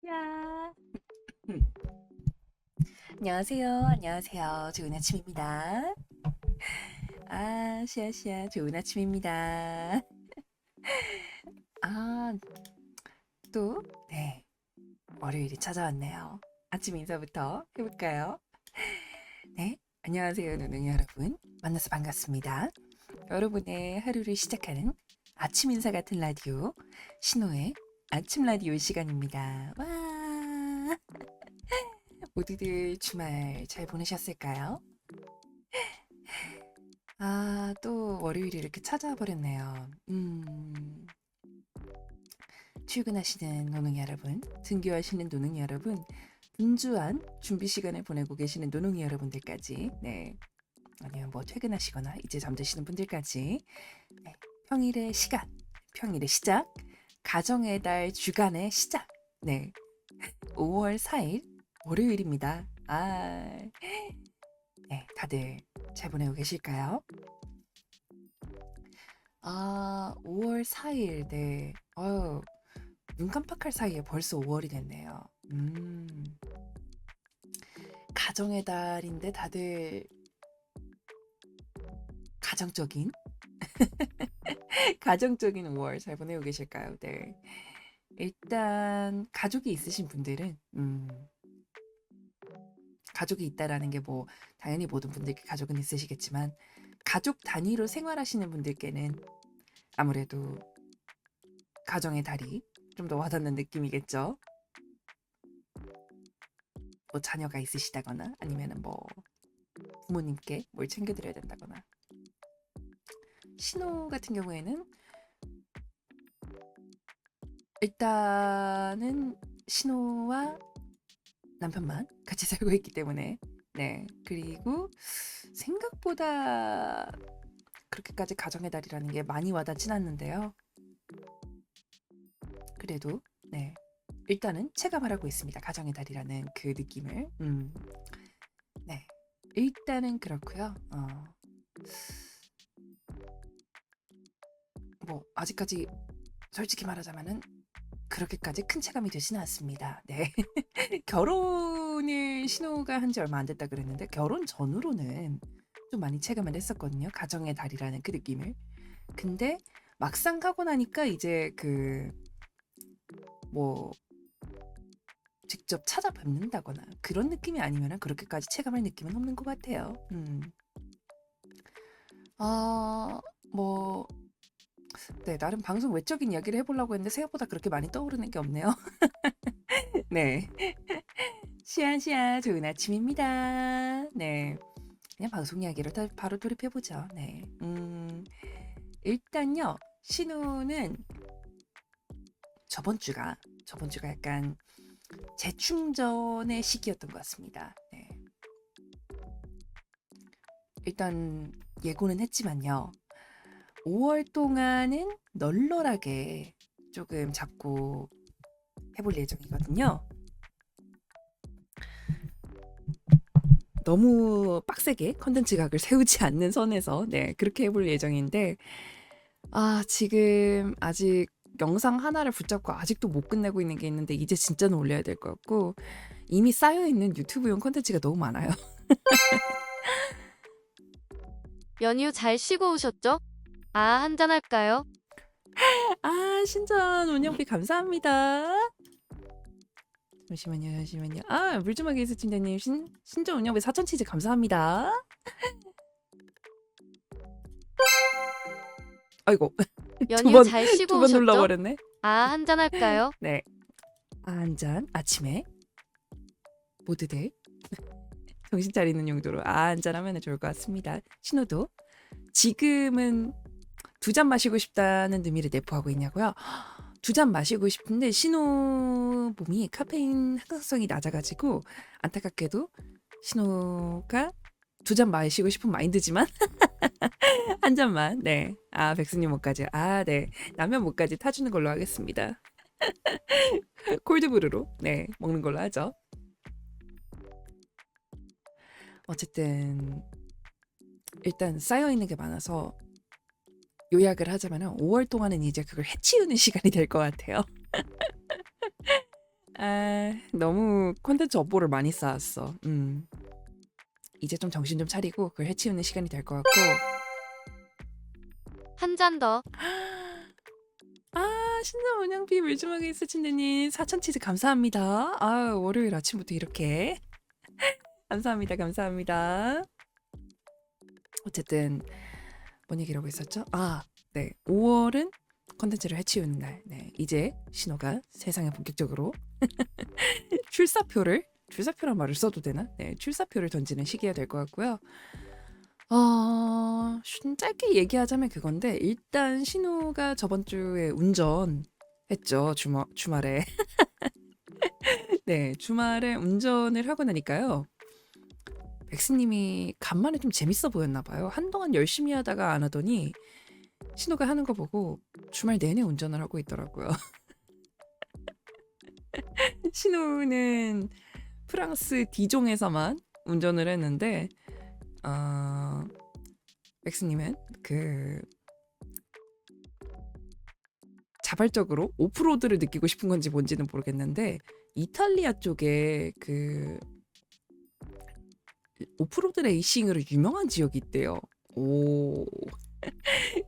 야. 안녕하세요. 안녕하세요. 좋은 아침입니다. 시아시아 좋은 아침입니다. 아, 또, 네, 월요일이 찾아왔네요. 아침 인사부터 해볼까요? 네, 안녕하세요, 누누이 여러분. 만나서 반갑습니다. 여러분의 하루를 시작하는 아침 인사 같은 라디오, 신호의 아침 라디오 시간입니다. 와! 모두들 주말 잘 보내셨을까요? 또 월요일이 이렇게 찾아와 버렸네요. 출근하시는 노능이 여러분, 등교하시는 노능이 여러분, 분주한 준비 시간을 보내고 계시는 노능이 여러분들까지, 네, 아니면 뭐 퇴근하시거나 이제 잠드시는 분들까지, 네, 평일의 시간, 평일의 시작, 가정의 달 주간의 시작, 네, 5월 4일 월요일입니다. 네, 다들 잘 보내고 계실까요? 5월 4일, 네. 눈 깜빡할 사이에 벌써 5월이 됐네요. 가정의 달인데 다들 가정적인, 가정적인 5월 잘 보내고 계실까요? 네. 일단, 가족이 있으신 분들은, 가족이 있다라는 게 뭐, 당연히 모든 분들께 가족은 있으시겠지만, 가족 단위로 생활하시는 분들께는 아무래도 가정의 달이 좀 더 와닿는 느낌이겠죠. 뭐 자녀가 있으시다거나 아니면은 뭐 부모님께 뭘 챙겨드려야 된다거나. 신호 같은 경우에는 일단은 신호와 남편만 같이 살고 있기 때문에, 네. 그리고 생각보다 그렇게까지 가정의 달이라는 게 많이 와닿진 않는데요. 그래도 네. 일단은 체감을 하고 있습니다. 가정의 달이라는 그 느낌을. 네. 일단은 그렇고요. 뭐 아직까지 솔직히 말하자면은 그렇게까지 큰 체감이 되지는 않습니다. 네. 결혼을 신호가 한 지 얼마 안 됐다 그랬는데 결혼 전후로는 좀 많이 체감을 했었거든요. 가정의 달이라는 그 느낌을. 근데 막상 하고 나니까 이제 뭐 직접 찾아뵙는다거나 그런 느낌이 아니면은 그렇게까지 체감할 느낌은 없는 것 같아요. 아, 뭐, 네, 나름 방송 외적인 이야기를 해보려고 했는데 생각보다 그렇게 많이 떠오르는 게 없네요. 네. 시안시안 좋은 아침입니다. 네. 그냥 방송 이야기를 바로 돌입해보죠. 네. 일단요, 신우는 저번 주가 약간 재충전의 시기였던 것 같습니다. 네. 일단 예고는 했지만요. 5월 동안은 널널하게 조금 잡고 해볼 예정이거든요. 너무 빡세게 컨텐츠 각을 세우지 않는 선에서 네, 그렇게 해볼 예정인데 지금 아직 영상 하나를 붙잡고 아직도 못 끝내고 있는 게 있는데 이제 진짜는 올려야 될 것 같고 이미 쌓여있는 유튜브용 컨텐츠가 너무 많아요. 연휴 잘 쉬고 오셨죠? 한잔 할까요? 신전 운영비 감사합니다. 잠시만요. 물주먹이 있을 팀장님 신전 운영비 4,000치즈 감사합니다. 아이고 연휴 잘 두 쉬고 번 오셨죠? 눌러버렸네. 한잔 할까요? 네, 한잔 아침에 모두들 정신 차리는 용도로 한잔 하면 좋을 것 같습니다. 신호도 지금은 2잔 마시고 싶다는 의미를 내포하고 있냐고요? 2잔 마시고 싶은데 신호몸이 카페인 항상성이 낮아가지고 안타깝게도 신호가 2잔 마시고 싶은 마인드지만 한 잔만 네. 백수님 목까지 네. 라면 목까지 타주는 걸로 하겠습니다. 콜드브루로 네 먹는 걸로 하죠. 어쨌든 일단 쌓여있는 게 많아서 요약을 하자면 5월 동안은 이제 그걸 해치우는 시간이 될 것 같아요. 너무 콘텐츠 업보를 많이 쌓았어. 이제 좀 정신 좀 차리고 그걸 해치우는 시간이 될 것 같고. 한 잔 더. 신선 원양비 물주먹이 스친드님 4,000치즈 감사합니다. 월요일 아침부터 이렇게 감사합니다. 감사합니다. 어쨌든 뭔 얘기라고 했었죠? 네. 5월은 컨텐츠를 해치우는 날. 네. 이제 신호가 세상에 본격적으로 출사표란 말을 써도 되나? 네. 출사표를 던지는 시기가 될 것 같고요. 짧게 얘기하자면 그건데 일단 신우가 저번 주에 운전했죠. 주말에. 네. 주말에 운전을 하고 나니까요. 백스님이 간만에 좀 재밌어 보였나 봐요. 한동안 열심히 하다가 안 하더니 신우가 하는 거 보고 주말 내내 운전을 하고 있더라고요. 신우는 프랑스 디종에서만 운전을 했는데 백스님은 자발적으로 오프로드를 느끼고 싶은 건지 뭔지는 모르겠는데 이탈리아 쪽에 오프로드 레이싱으로 유명한 지역이 있대요.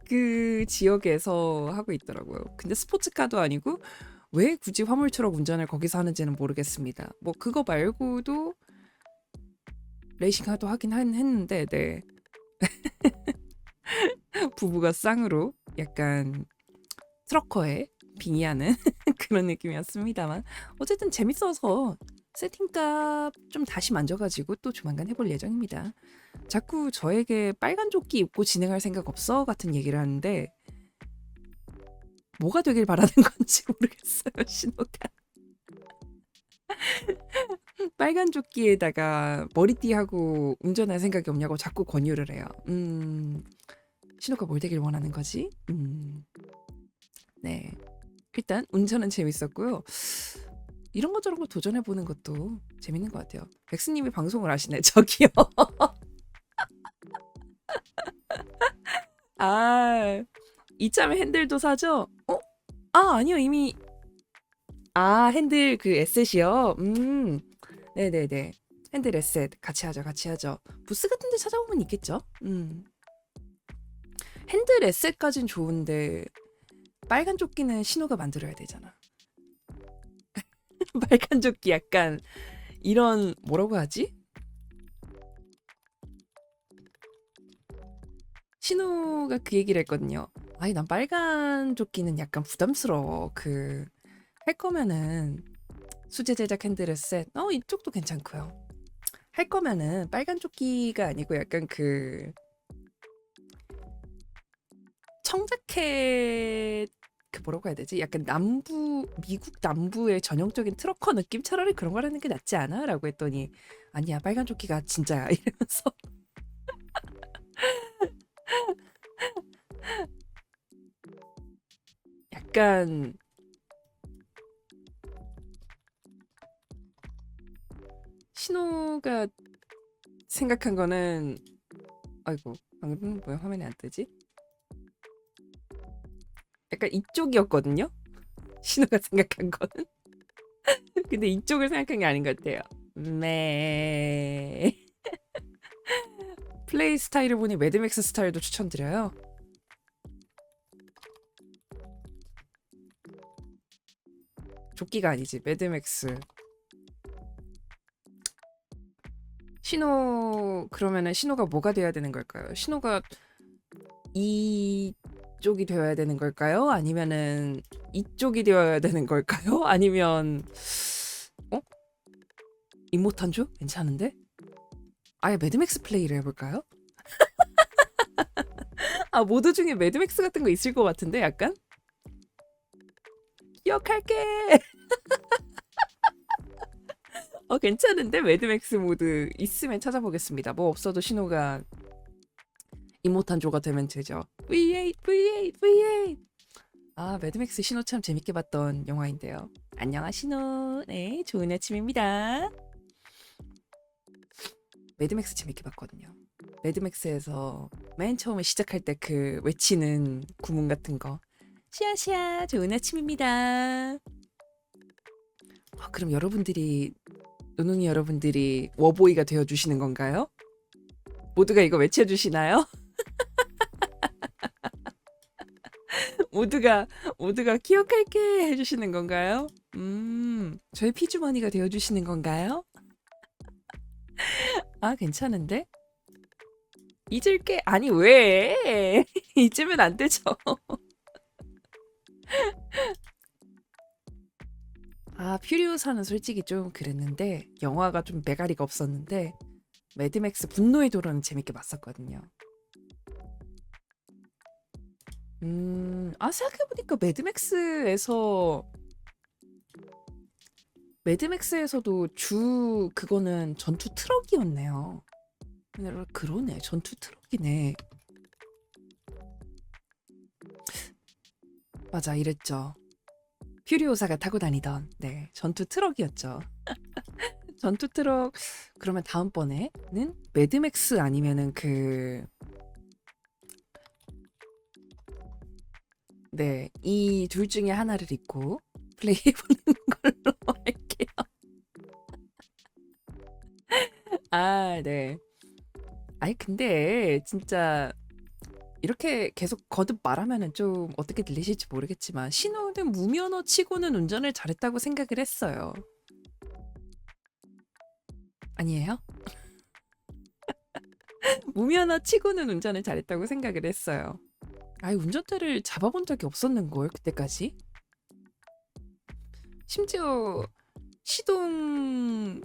그 지역에서 하고 있더라고요. 근데 스포츠카도 아니고 왜 굳이 화물트럭 운전을 거기서 하는지는 모르겠습니다. 뭐 그거 말고도 레이싱카도 하긴 했는데 네. 부부가 쌍으로 약간 트럭커에 빙의하는 그런 느낌이었습니다만 어쨌든 재밌어서 세팅값 좀 다시 만져가지고 또 조만간 해볼 예정입니다. 자꾸 저에게 빨간 조끼 입고 진행할 생각 없어? 같은 얘기를 하는데 뭐가 되길 바라는 건지 모르겠어요. 신호가 빨간 조끼에다가 머리띠하고 운전할 생각이 없냐고 자꾸 권유를 해요. 신호가 뭘 되길 원하는 거지? 네. 일단 운전은 재밌었고요. 이런 거 저런 거 도전해보는 것도 재밌는 것 같아요. 백스님이 방송을 하시네. 저기요. 이참에 핸들도 사죠? 아니요. 이미 핸들 그 에셋이요? 네네네. 핸들 에셋 같이 하죠. 부스 같은 데 찾아보면 있겠죠? 핸들 에셋까진 좋은데 빨간 조끼는 신호가 만들어야 되잖아. 빨간 조끼 약간 이런 뭐라고 하지? 신우가 그 얘기를 했거든요. 아니 난 빨간 조끼는 약간 부담스러워. 할 거면은 수제 제작 핸드를 셋. 이쪽도 괜찮고요. 할 거면은 빨간 조끼가 아니고 약간 청자켓 뭐라고 해야 되지? 약간 미국 남부의 전형적인 트럭커 느낌? 차라리 그런 걸 하는 게 낫지 않아? 라고 했더니 아니야 빨간 조끼가 진짜야 이러면서 약간 신호가 생각한 거는 아이고 방금 왜 화면에 안 뜨지? 약간 이쪽이었거든요. 신호가 생각한 거는. 근데 이쪽을 생각한 게 아닌 것 같아요. 플레이 스타일을 보니 매드맥스 스타일도 추천드려요. 조끼가 아니지 매드맥스. 그러면은 신호가 뭐가 돼야 되는 걸까요? 신호가 이쪽이 되어야 되는 걸까요? 아니면은 이쪽이 되어야 되는 걸까요? 아니면 임모탄조? 괜찮은데? 아예 매드맥스 플레이를 해볼까요? 모드 중에 매드맥스 같은 거 있을 것 같은데 약간? 기억할게. 괜찮은데 매드맥스 모드 있으면 찾아보겠습니다. 뭐 없어도 신호가 임모탄조가 되면 되죠. V8 V8 V8. 매드맥스 신호 참 재밌게 봤던 영화인데요. 안녕하 신호. 네, 좋은 아침입니다. 매드맥스 재밌게 봤거든요. 매드맥스에서 맨 처음에 시작할 때 그 외치는 구문 같은 거. 시아시아 좋은 아침입니다. 그럼 여러분들이 노농이 여러분들이 워보이가 되어 주시는 건가요? 모두가 이거 외쳐 주시나요? 모두가 기억할게 해 주시는 건가요? 저희 피주머니가 되어 주시는 건가요? 아, 괜찮은데? 잊을게. 아니, 왜? 잊으면 안 되죠. 아, 퓨리오사는 솔직히 좀 그랬는데 영화가 좀 메가리가 없었는데 매드맥스 분노의 도로는 재밌게 봤었거든요. 생각해보니까 매드맥스에서도 주 그거는 전투 트럭이었네요. 그러네, 전투 트럭이네. 맞아, 이랬죠. 퓨리오사가 타고 다니던 전투 트럭이었죠. 전투 트럭. 그러면 다음번에는 매드맥스 아니면은 이 둘 중에 하나를 입고 플레이해보는 걸로 할게요. 네. 아니, 근데 진짜 이렇게 계속 거듭 말하면은 좀 어떻게 들리실지 모르겠지만 신호는 무면허 치고는 운전을 잘했다고 생각을 했어요. 아니에요? 무면허 치고는 운전을 잘했다고 생각을 했어요. 운전대를 잡아본 적이 없었는걸, 그때까지. 심지어 시동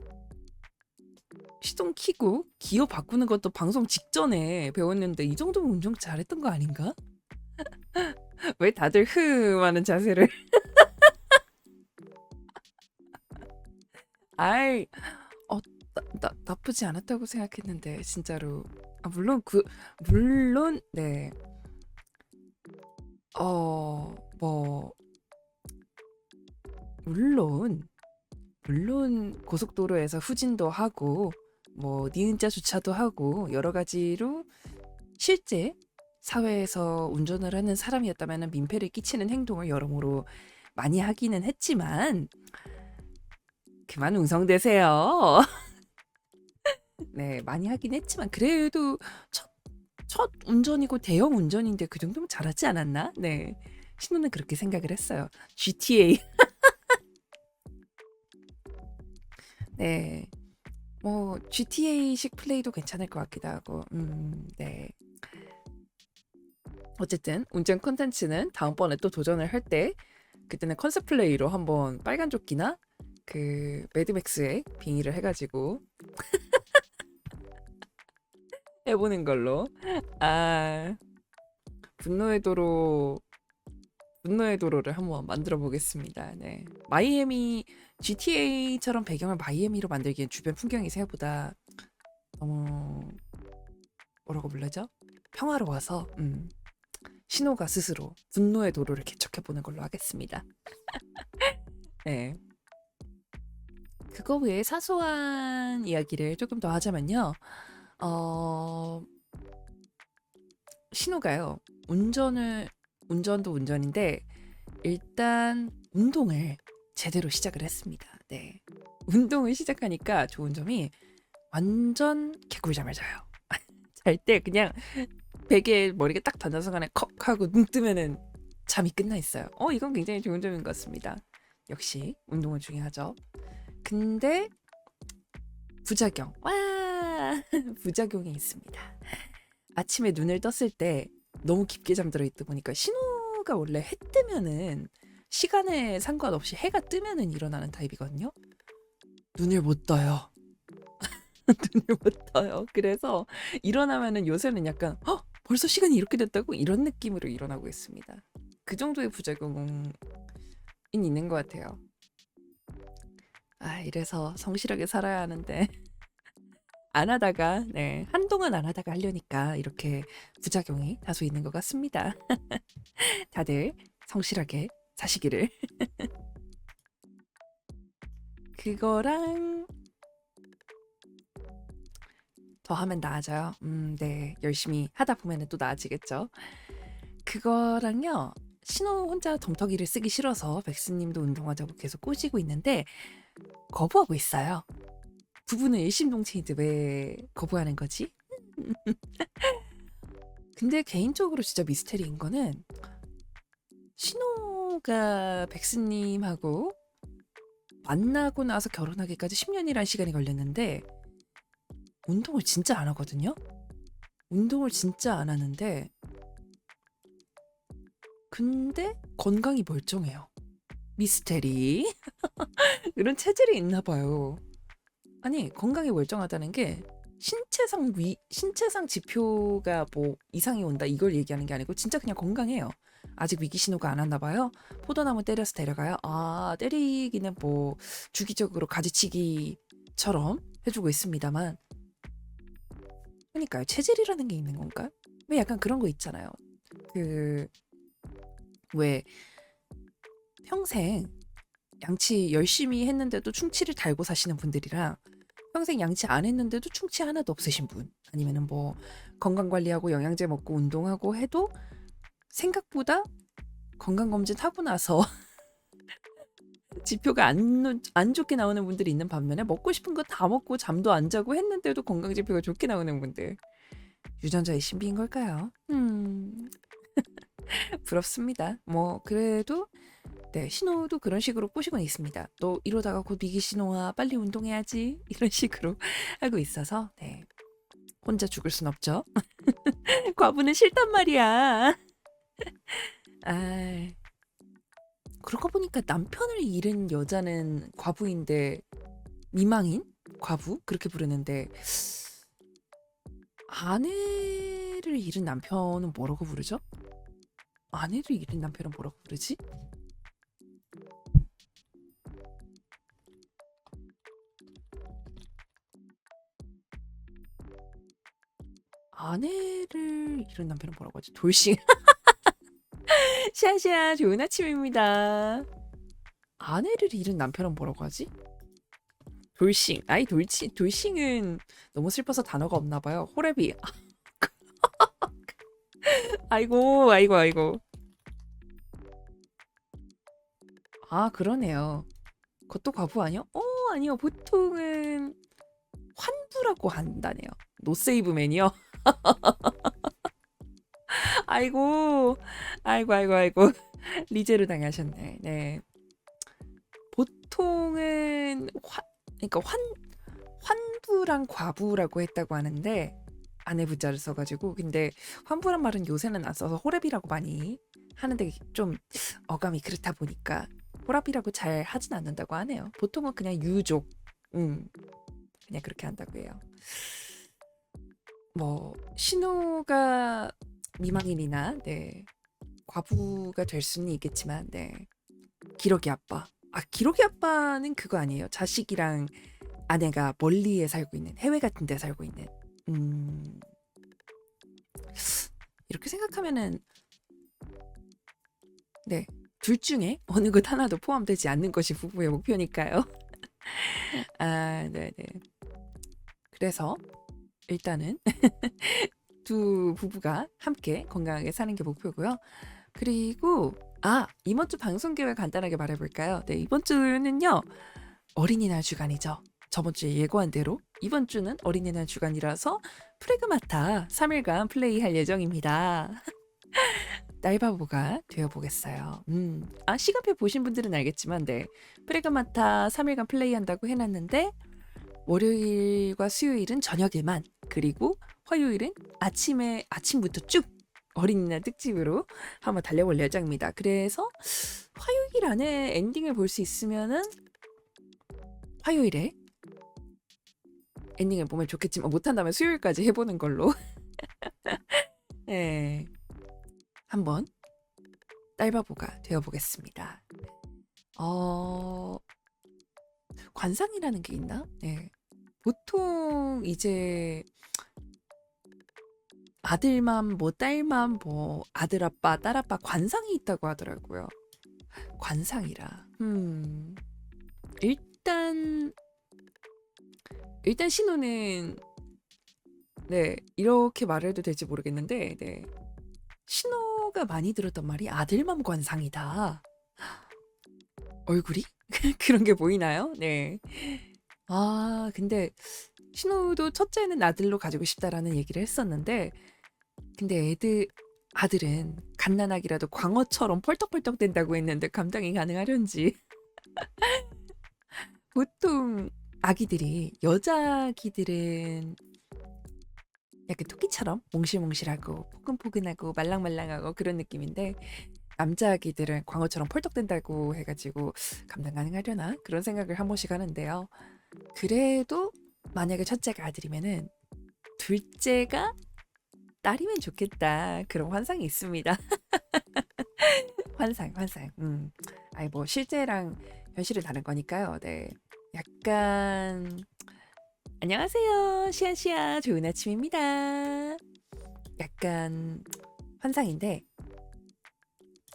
키고 기어 바꾸는 것도 방송 직전에 배웠는데 이 정도면 운전 잘했던 거 아닌가? 왜 다들 하는 자세를. 나쁘지 않았다고 생각했는데 진짜로. 물론 뭐 물론 고속도로에서 후진도 하고 뭐 니은자 주차도 하고 여러 가지로 실제 사회에서 운전을 하는 사람이었다면 민폐를 끼치는 행동을 여러모로 많이 하기는 했지만 그만 웅성대세요. 네, 많이 하긴 했지만 그래도 첫 운전이고 대형 운전인데 그 정도면 잘하지 않았나? 네, 신우는 그렇게 생각을 했어요. GTA. 네, 뭐 GTA식 플레이도 괜찮을 것 같기도 하고. 네. 어쨌든 운전 콘텐츠는 다음번에 또 도전을 할 때 그때는 컨셉 플레이로 한번 빨간 조끼나 그 매드맥스에 빙의를 해가지고 해보는 걸로. 분노의 도로를 한번 만들어 보겠습니다. 네, 마이애미 GTA처럼 배경을 마이애미로 만들기엔 주변 풍경이 생각보다 너무 뭐라고 불러죠? 평화로워서 신호가 스스로 분노의 도로를 개척해 보는 걸로 하겠습니다. 네. 그거 외에 사소한 이야기를 조금 더 하자면요. 신호가요. 운전도 운전인데 일단 운동을 제대로 시작을 했습니다. 네. 운동을 시작하니까 좋은 점이 완전 개꿀잠을 자요. 잘 때 그냥 베개에 머리가 딱 던져서 간에 컥 하고 눈 뜨면은 잠이 끝나 있어요. 이건 굉장히 좋은 점인 것 같습니다. 역시 운동은 중요하죠. 근데 부작용. 부작용이 있습니다. 아침에 눈을 떴을 때 너무 깊게 잠들어 있다 보니까 신호가 원래 해 뜨면은 시간에 상관없이 해가 뜨면은 일어나는 타입이거든요. 눈을 못 떠요. 눈을 못 떠요. 그래서 일어나면은 요새는 약간 벌써 시간이 이렇게 됐다고? 이런 느낌으로 일어나고 있습니다. 그 정도의 부작용은 있는 것 같아요. 이래서 성실하게 살아야 하는데 안 하다가 한동안 안 하다가 하려니까 이렇게 부작용이 다소 있는 것 같습니다. 다들 성실하게 사시기를. 그거랑 더 하면 나아져요. 네, 열심히 하다 보면 또 나아지겠죠. 그거랑요, 신호 혼자 덤터기를 쓰기 싫어서 백스님도 운동하자고 계속 꼬시고 있는데 거부하고 있어요. 부부는 일심동체인데 왜 거부하는 거지? 근데 개인적으로 진짜 미스테리인 거는 신호가 백스님하고 만나고 나서 결혼하기까지 10년이라는 시간이 걸렸는데 운동을 진짜 안 하거든요. 운동을 진짜 안 하는데 근데 건강이 멀쩡해요. 미스테리. 이런 체질이 있나 봐요. 아니 건강이 멀쩡하다는 게 신체상 지표가 뭐 이상이 온다 이걸 얘기하는 게 아니고 진짜 그냥 건강해요. 아직 위기 신호가 안 왔나 봐요. 포도나무 때려서 데려가요. 아 때리기는 뭐 주기적으로 가지치기처럼 해주고 있습니다만 그러니까요. 체질이라는 게 있는 건가? 왜 약간 그런 거 있잖아요. 그 왜 평생 양치 열심히 했는데도 충치를 달고 사시는 분들이랑 평생 양치 안 했는데도 충치 하나도 없으신 분 아니면은 뭐 건강 관리하고 영양제 먹고 운동하고 해도 생각보다 건강검진 하고 나서 지표가 안 좋게 나오는 분들이 있는 반면에 먹고 싶은 거 다 먹고 잠도 안 자고 했는데도 건강 지표가 좋게 나오는 분들 유전자의 신비인 걸까요? 부럽습니다. 뭐 그래도 네, 신호도 그런 식으로 꼬시곤 있습니다. 너 이러다가 곧 위기 신호와 빨리 운동해야지 이런 식으로 하고 있어서 네, 혼자 죽을 순 없죠. 과부는 싫단 말이야. 아, 그러고 보니까 남편을 잃은 여자는 과부인데 미망인? 과부? 그렇게 부르는데 아내를 잃은 남편은 뭐라고 부르죠? 아내를 잃은 남편은 뭐라고 부르지? 아내를 잃은 남편은 뭐라고 하지? 돌싱. 샤샤 좋은 아침입니다. 아내를 잃은 남편은 뭐라고 하지? 돌싱. 아이 돌싱은 너무 슬퍼서 단어가 없나 봐요. 호래비. 아이고. 아 그러네요. 그것도 과부 아니요? 아니요. 보통은 환부라고 한다네요. 노세이브맨이요. 아이고. 리제로 당하셨네. 네. 보통은 그러니까 환부랑 과부라고 했다고 하는데 아내 부자를 써가지고 근데 환부란 말은 요새는 안 써서 호랩이라고 많이 하는데 좀 어감이 그렇다 보니까 호랍이라고 잘 하진 않는다고 하네요. 보통은 그냥 유족, 그냥 그렇게 한다고 해요. 뭐 신우가 미망인이나 네 과부가 될 수는 있겠지만 네 기러기 아빠. 아 기러기 아빠는 그거 아니에요. 자식이랑 아내가 멀리에 살고 있는 해외 같은 데 살고 있는 이렇게 생각하면은 네 둘 중에 어느 것 하나도 포함되지 않는 것이 부부의 목표니까요. 아 네네. 그래서 일단은 두 부부가 함께 건강하게 사는 게 목표고요. 그리고 이번 주 방송 계획 간단하게 말해볼까요? 네 이번 주는요 어린이날 주간이죠. 저번 주에 예고한 대로 이번 주는 어린이날 주간이라서 프레그마타 3일간 플레이할 예정입니다. 딸바보가 되어보겠어요. 시간표 보신 분들은 알겠지만 네 프레그마타 3일간 플레이한다고 해놨는데 월요일과 수요일은 저녁에만 그리고 화요일은 아침부터 쭉 어린이날 특집으로 한번 달려볼 예정입니다. 그래서 화요일 안에 엔딩을 볼 수 있으면은 화요일에 엔딩을 보면 좋겠지만 못한다면 수요일까지 해보는 걸로 네, 한번 딸바보가 되어보겠습니다. 관상이라는 게 있나? 네. 보통 이제 아들맘 뭐 딸맘 뭐 아들아빠 딸아빠 관상이 있다고 하더라고요. 관상이라. 일단 신호는 네 이렇게 말해도 될지 모르겠는데 네 신호가 많이 들었던 말이 아들맘 관상이다. 얼굴이 그런 게 보이나요? 네. 근데 신우도 첫째는 아들로 가지고 싶다라는 얘기를 했었는데 근데 아들은 갓난아기라도 광어처럼 펄떡펄떡 된다고 했는데 감당이 가능하련지. 보통 아기들이 여자 아기들은 약간 토끼처럼 몽실몽실하고 포근포근하고 말랑말랑하고 그런 느낌인데 남자 아기들은 광어처럼 펄떡 된다고 해가지고 감당 가능하려나 그런 생각을 한 번씩 하는데요. 그래도 만약에 첫째가 아들이면은 둘째가 딸이면 좋겠다 그런 환상이 있습니다. 환상. 아니 뭐 실제랑 현실은 다른 거니까요. 네. 약간 안녕하세요. 시아시아 좋은 아침입니다. 약간 환상인데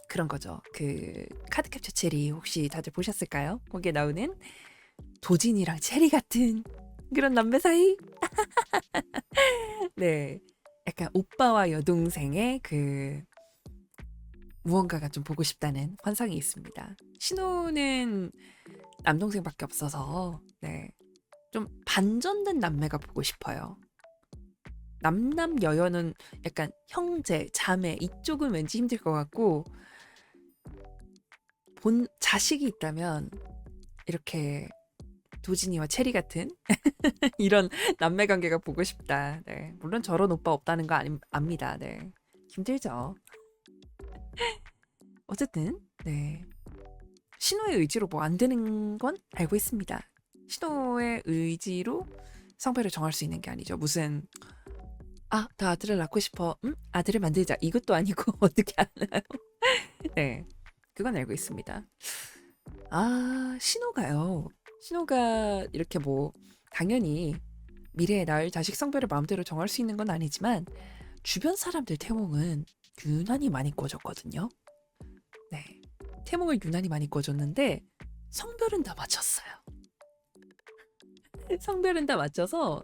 그런 거죠. 그 카드캡처 체리 혹시 다들 보셨을까요? 거기에 나오는 도진이랑 체리 같은 그런 남매 사이? 네. 약간 오빠와 여동생의 그 무언가가 좀 보고 싶다는 환상이 있습니다. 신호는 남동생밖에 없어서 네. 좀 반전된 남매가 보고 싶어요. 남남여여는 약간 형제, 자매 이쪽은 왠지 힘들 것 같고 본 자식이 있다면 이렇게 도진이와 체리 같은 이런 남매 관계가 보고 싶다. 네. 물론 저런 오빠 없다는 거 압니다. 네. 힘들죠. 어쨌든 네. 신호의 의지로 뭐 안 되는 건 알고 있습니다. 신호의 의지로 성별을 정할 수 있는 게 아니죠. 무슨 나 아들을 낳고 싶어. 아들을 만들자. 이것도 아니고 어떻게 알아요? 네. 그건 알고 있습니다. 신호가요. 신호가 이렇게 뭐 당연히 미래에 낳을 자식 성별을 마음대로 정할 수 있는 건 아니지만 주변 사람들 태몽은 유난히 많이 꿔줬거든요. 네. 태몽을 유난히 많이 꿔줬는데 성별은 다 맞췄어요. 성별은 다 맞춰서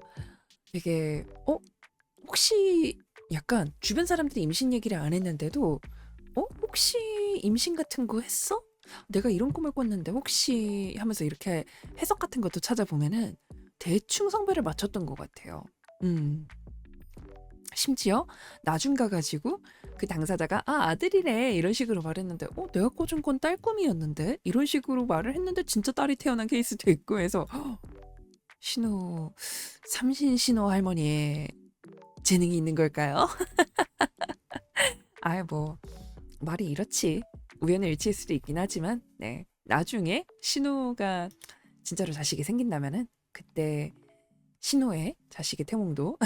되게 혹시 약간 주변 사람들이 임신 얘기를 안 했는데도 혹시 임신 같은 거 했어? 내가 이런 꿈을 꿨는데 혹시 하면서 이렇게 해석 같은 것도 찾아보면은 대충 성별을 맞췄던 것 같아요. 심지어 나중 가가지고 그 당사자가 아들이래 이런 식으로 말했는데 내가 꿔준 건 딸 꿈이었는데 이런 식으로 말을 했는데 진짜 딸이 태어난 케이스도 있고 해서 신호 삼신 신호 할머니의 재능이 있는 걸까요? 뭐 말이 이렇지 우연의 일치일 수도 있긴 하지만 네 나중에 신호가 진짜로 자식이 생긴다면은 그때 신호의 자식의 태몽도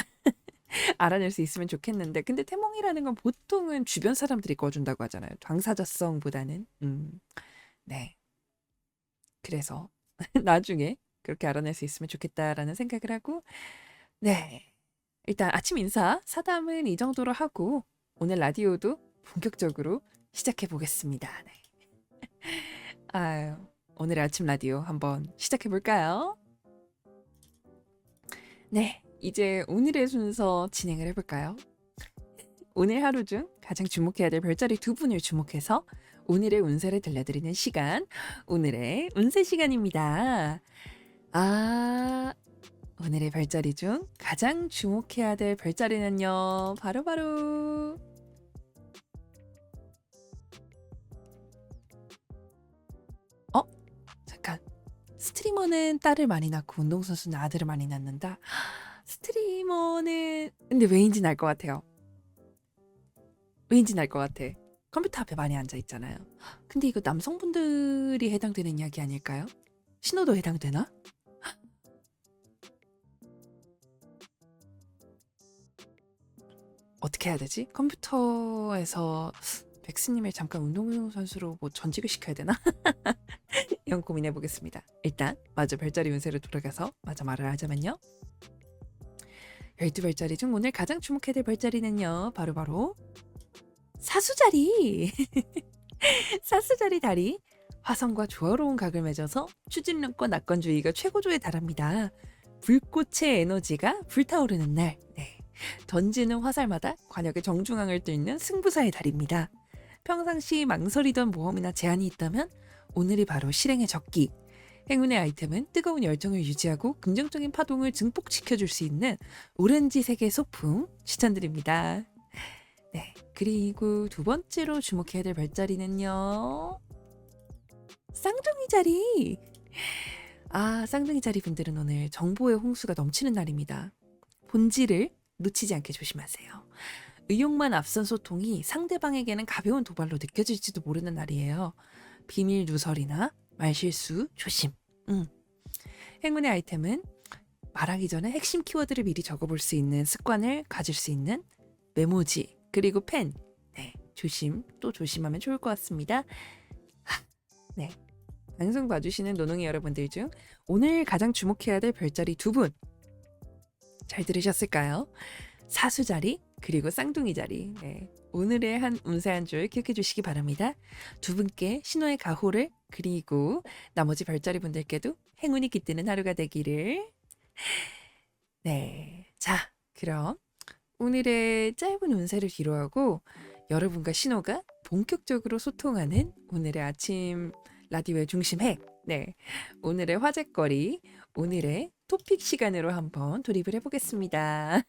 알아낼 수 있으면 좋겠는데 근데 태몽이라는 건 보통은 주변 사람들이 꿔준다고 하잖아요. 당사자성보다는 네 그래서 나중에 그렇게 알아낼 수 있으면 좋겠다라는 생각을 하고 네 일단 아침 인사 사담은 이 정도로 하고 오늘 라디오도 본격적으로 시작해 보겠습니다. 네. 오늘의 아침 라디오 한번 시작해 볼까요? 네, 이제 오늘의 순서 진행을 해볼까요? 오늘 하루 중 가장 주목해야 될 별자리 두 분을 주목해서 오늘의 운세를 들려드리는 시간, 오늘의 운세 시간입니다. 오늘의 별자리 중 가장 주목해야 될 별자리는요, 바로바로 잠깐. 스트리머는 딸을 많이 낳고 운동선수는 아들을 많이 낳는다. 스트리머는 근데 왜인지는 알 것 같아요. 왠지 알 것 같아. 컴퓨터 앞에 많이 앉아 있잖아요. 근데 이거 남성분들이 해당되는 이야기 아닐까요? 신호도 해당되나? 어떻게 해야 되지? 컴퓨터에서 백스님을 잠깐 운동선수로 뭐 전직을 시켜야 되나? 이런 고민해 보겠습니다. 일단 마저 별자리 운세로 돌아가서 마저 말을 하자면요. 12별자리 중 오늘 가장 주목해야 될 별자리는요. 바로 사수자리. 사수자리 달이 화성과 조화로운 각을 맺어서 추진력과 낙관주의가 최고조에 달합니다. 불꽃의 에너지가 불타오르는 날. 네. 던지는 화살마다 관역의 정중앙을 뚫는 승부사의 달입니다. 평상시 망설이던 모험이나 제안이 있다면 오늘이 바로 실행의 적기. 행운의 아이템은 뜨거운 열정을 유지하고 긍정적인 파동을 증폭시켜줄 수 있는 오렌지색의 소품 추천드립니다. 네, 그리고 두 번째로 주목해야 될 별자리는요. 쌍둥이 자리. 쌍둥이 자리 분들은 오늘 정보의 홍수가 넘치는 날입니다. 본질을 놓치지 않게 조심하세요. 의욕만 앞선 소통이 상대방에게는 가벼운 도발로 느껴질지도 모르는 날이에요. 비밀 누설이나 말실수 조심. 행운의 아이템은 말하기 전에 핵심 키워드를 미리 적어볼 수 있는 습관을 가질 수 있는 메모지 그리고 펜. 네, 또 조심하면 좋을 것 같습니다. 네, 방송 봐주시는 노농이 여러분들 중 오늘 가장 주목해야 될 별자리 두 분 잘 들으셨을까요? 사수 자리 그리고 쌍둥이 자리. 네, 오늘의 한 운세 한 줄 기억해 주시기 바랍니다. 두 분께 신호의 가호를 그리고 나머지 별자리 분들께도 행운이 깃드는 하루가 되기를. 네, 자 그럼 오늘의 짧은 운세를 뒤로하고 여러분과 신호가 본격적으로 소통하는 오늘의 아침 라디오의 중심 핵. 네, 오늘의 화제거리, 오늘의 토픽 시간으로 한번 돌입을 해보겠습니다.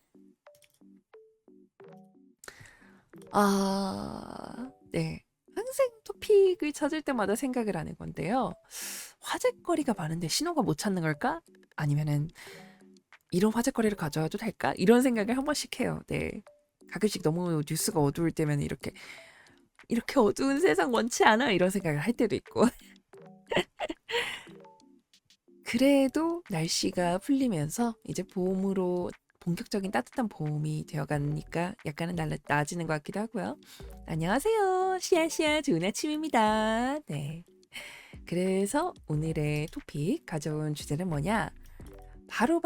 네. 항상 토픽을 찾을 때마다 생각을 하는 건데요. 화제거리가 많은데 신호가 못 찾는 걸까? 아니면은 이런 화제거리를 가져와도 될까? 이런 생각을 한 번씩 해요. 네. 가끔씩 너무 뉴스가 어두울 때면 이렇게 어두운 세상 원치 않아 이런 생각을 할 때도 있고. 그래도 날씨가 풀리면서 이제 봄으로 본격적인 따뜻한 봄이 되어가니까 약간은 나아지는 것 같기도 하고요. 안녕하세요. 시아시아 좋은 아침입니다. 네. 그래서 오늘의 토픽 가져온 주제는 뭐냐? 바로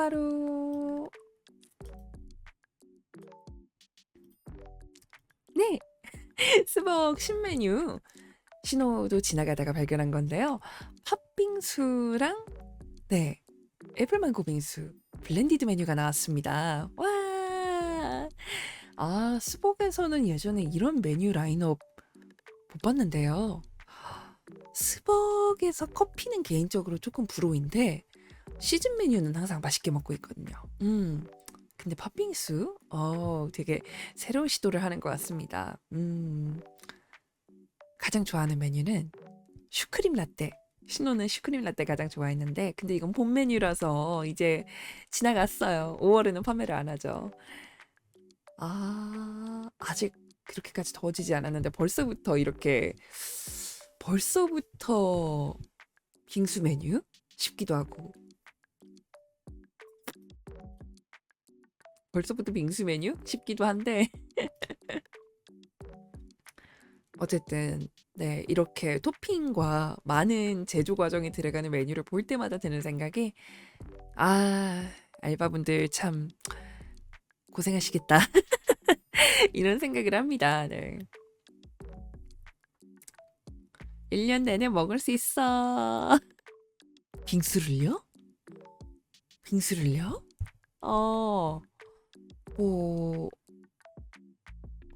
네. 스벅 신메뉴 신호도 지나가다가 발견한 건데요. 팥빙수랑 네, 애플망고 빙수 블렌디드 메뉴가 나왔습니다. 와! 스벅에서는 예전에 이런 메뉴 라인업 못 봤는데요. 스벅에서 커피는 개인적으로 조금 불호인데 시즌 메뉴는 항상 맛있게 먹고 있거든요. 근데 팥빙수? 되게 새로운 시도를 하는 것 같습니다. 가장 좋아하는 메뉴는 슈크림 라떼. 신호는 슈크림 라떼 가장 좋아했는데 근데 이건 봄 메뉴라서 이제 지나갔어요. 5월에는 판매를 안 하죠. 아직 그렇게까지 더워지지 않았는데 벌써부터 빙수 메뉴 싶기도 하고 벌써부터 빙수 메뉴 싶기도 한데 어쨌든 네, 이렇게 토핑과 많은 제조 과정이 들어가는 메뉴를 볼 때마다 드는 생각이 알바분들 참 고생하시겠다 이런 생각을 합니다. 네. 1년 내내 먹을 수 있어. 빙수를요?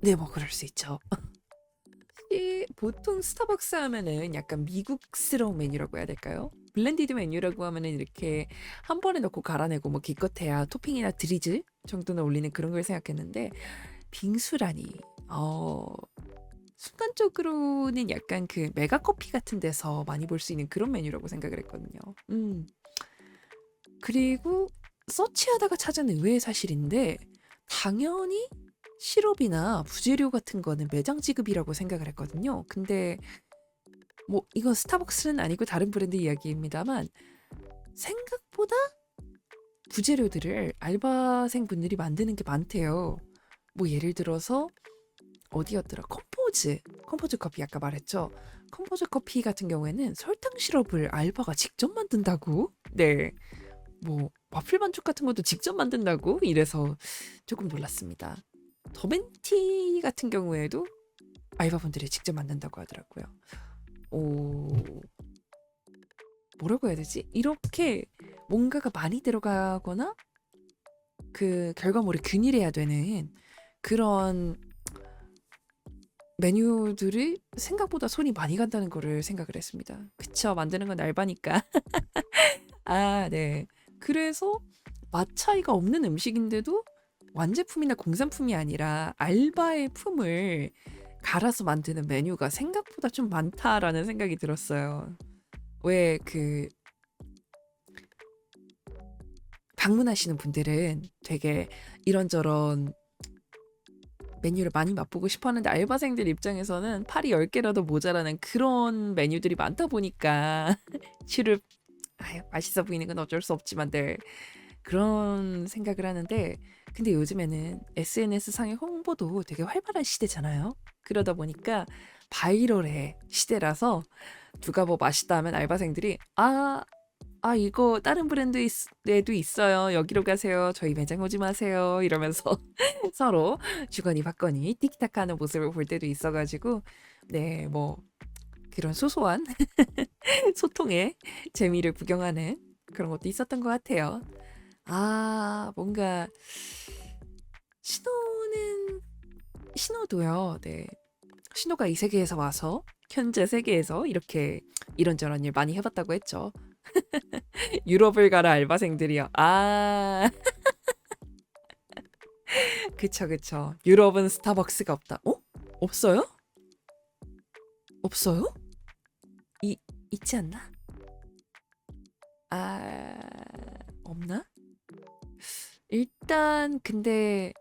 네, 뭐 그럴 수 있죠. 보통 스타벅스 하면은 약간 미국스러운 메뉴라고 해야 될까요? 블렌디드 메뉴라고 하면은 이렇게 한 번에 넣고 갈아내고 뭐 기껏해야 토핑이나 드리즐 정도는 올리는 그런 걸 생각했는데 빙수라니. 순간적으로는 약간 그 메가커피 같은 데서 많이 볼 수 있는 그런 메뉴라고 생각을 했거든요. 그리고 서치하다가 찾은 의외의 사실인데 당연히 시럽이나 부재료 같은 거는 매장 지급이라고 생각을 했거든요. 근데 뭐 이건 스타벅스는 아니고 다른 브랜드 이야기입니다만 생각보다 부재료들을 알바생 분들이 만드는 게 많대요. 뭐 예를 들어서 어디였더라? 컴포즈 커피 아까 말했죠. 컴포즈 커피 같은 경우에는 설탕 시럽을 알바가 직접 만든다고? 네. 뭐 와플 반죽 같은 것도 직접 만든다고? 이래서 조금 놀랐습니다. 더벤티 같은 경우에도 알바분들이 직접 만든다고 하더라고요. 뭐라고 해야 되지? 이렇게 뭔가가 많이 들어가거나 그 결과물이 균일해야 되는 그런 메뉴들이 생각보다 손이 많이 간다는 거를 생각을 했습니다. 그쵸. 만드는 건 알바니까. 아, 네. 그래서 맛 차이가 없는 음식인데도 완제품이나 공산품이 아니라 알바의 품을 갈아서 만드는 메뉴가 생각보다 좀 많다라는 생각이 들었어요. 왜 방문하시는 분들은 되게 이런저런 메뉴를 많이 맛보고 싶어 하는데 알바생들 입장에서는 팔이 10개라도 모자라는 그런 메뉴들이 많다 보니까 치를 아유, 맛있어 보이는 건 어쩔 수 없지만들 그런 생각을 하는데 근데 요즘에는 SNS 상의 홍보도 되게 활발한 시대잖아요. 그러다 보니까 바이럴의 시대라서 누가 뭐 맛있다 하면 알바생들이 이거 다른 브랜드에도 있어요. 여기로 가세요. 저희 매장 오지 마세요. 이러면서 서로 주거니 받거니 틱탁하는 모습을 볼 때도 있어가지고 네, 뭐 그런 소소한 소통의 재미를 구경하는 그런 것도 있었던 것 같아요. 뭔가 신호는 신호도요. 네, 신호가 이 세계에서 와서 현재 세계에서 이렇게 이런저런 일 많이 해봤다고 했죠. 유럽을 가라 알바생들이요. 그쵸, 그쵸. 유럽은 스타벅스가 없다. 없어요? 없어요? 이 있지 않나? 아, 없나? 일단 근데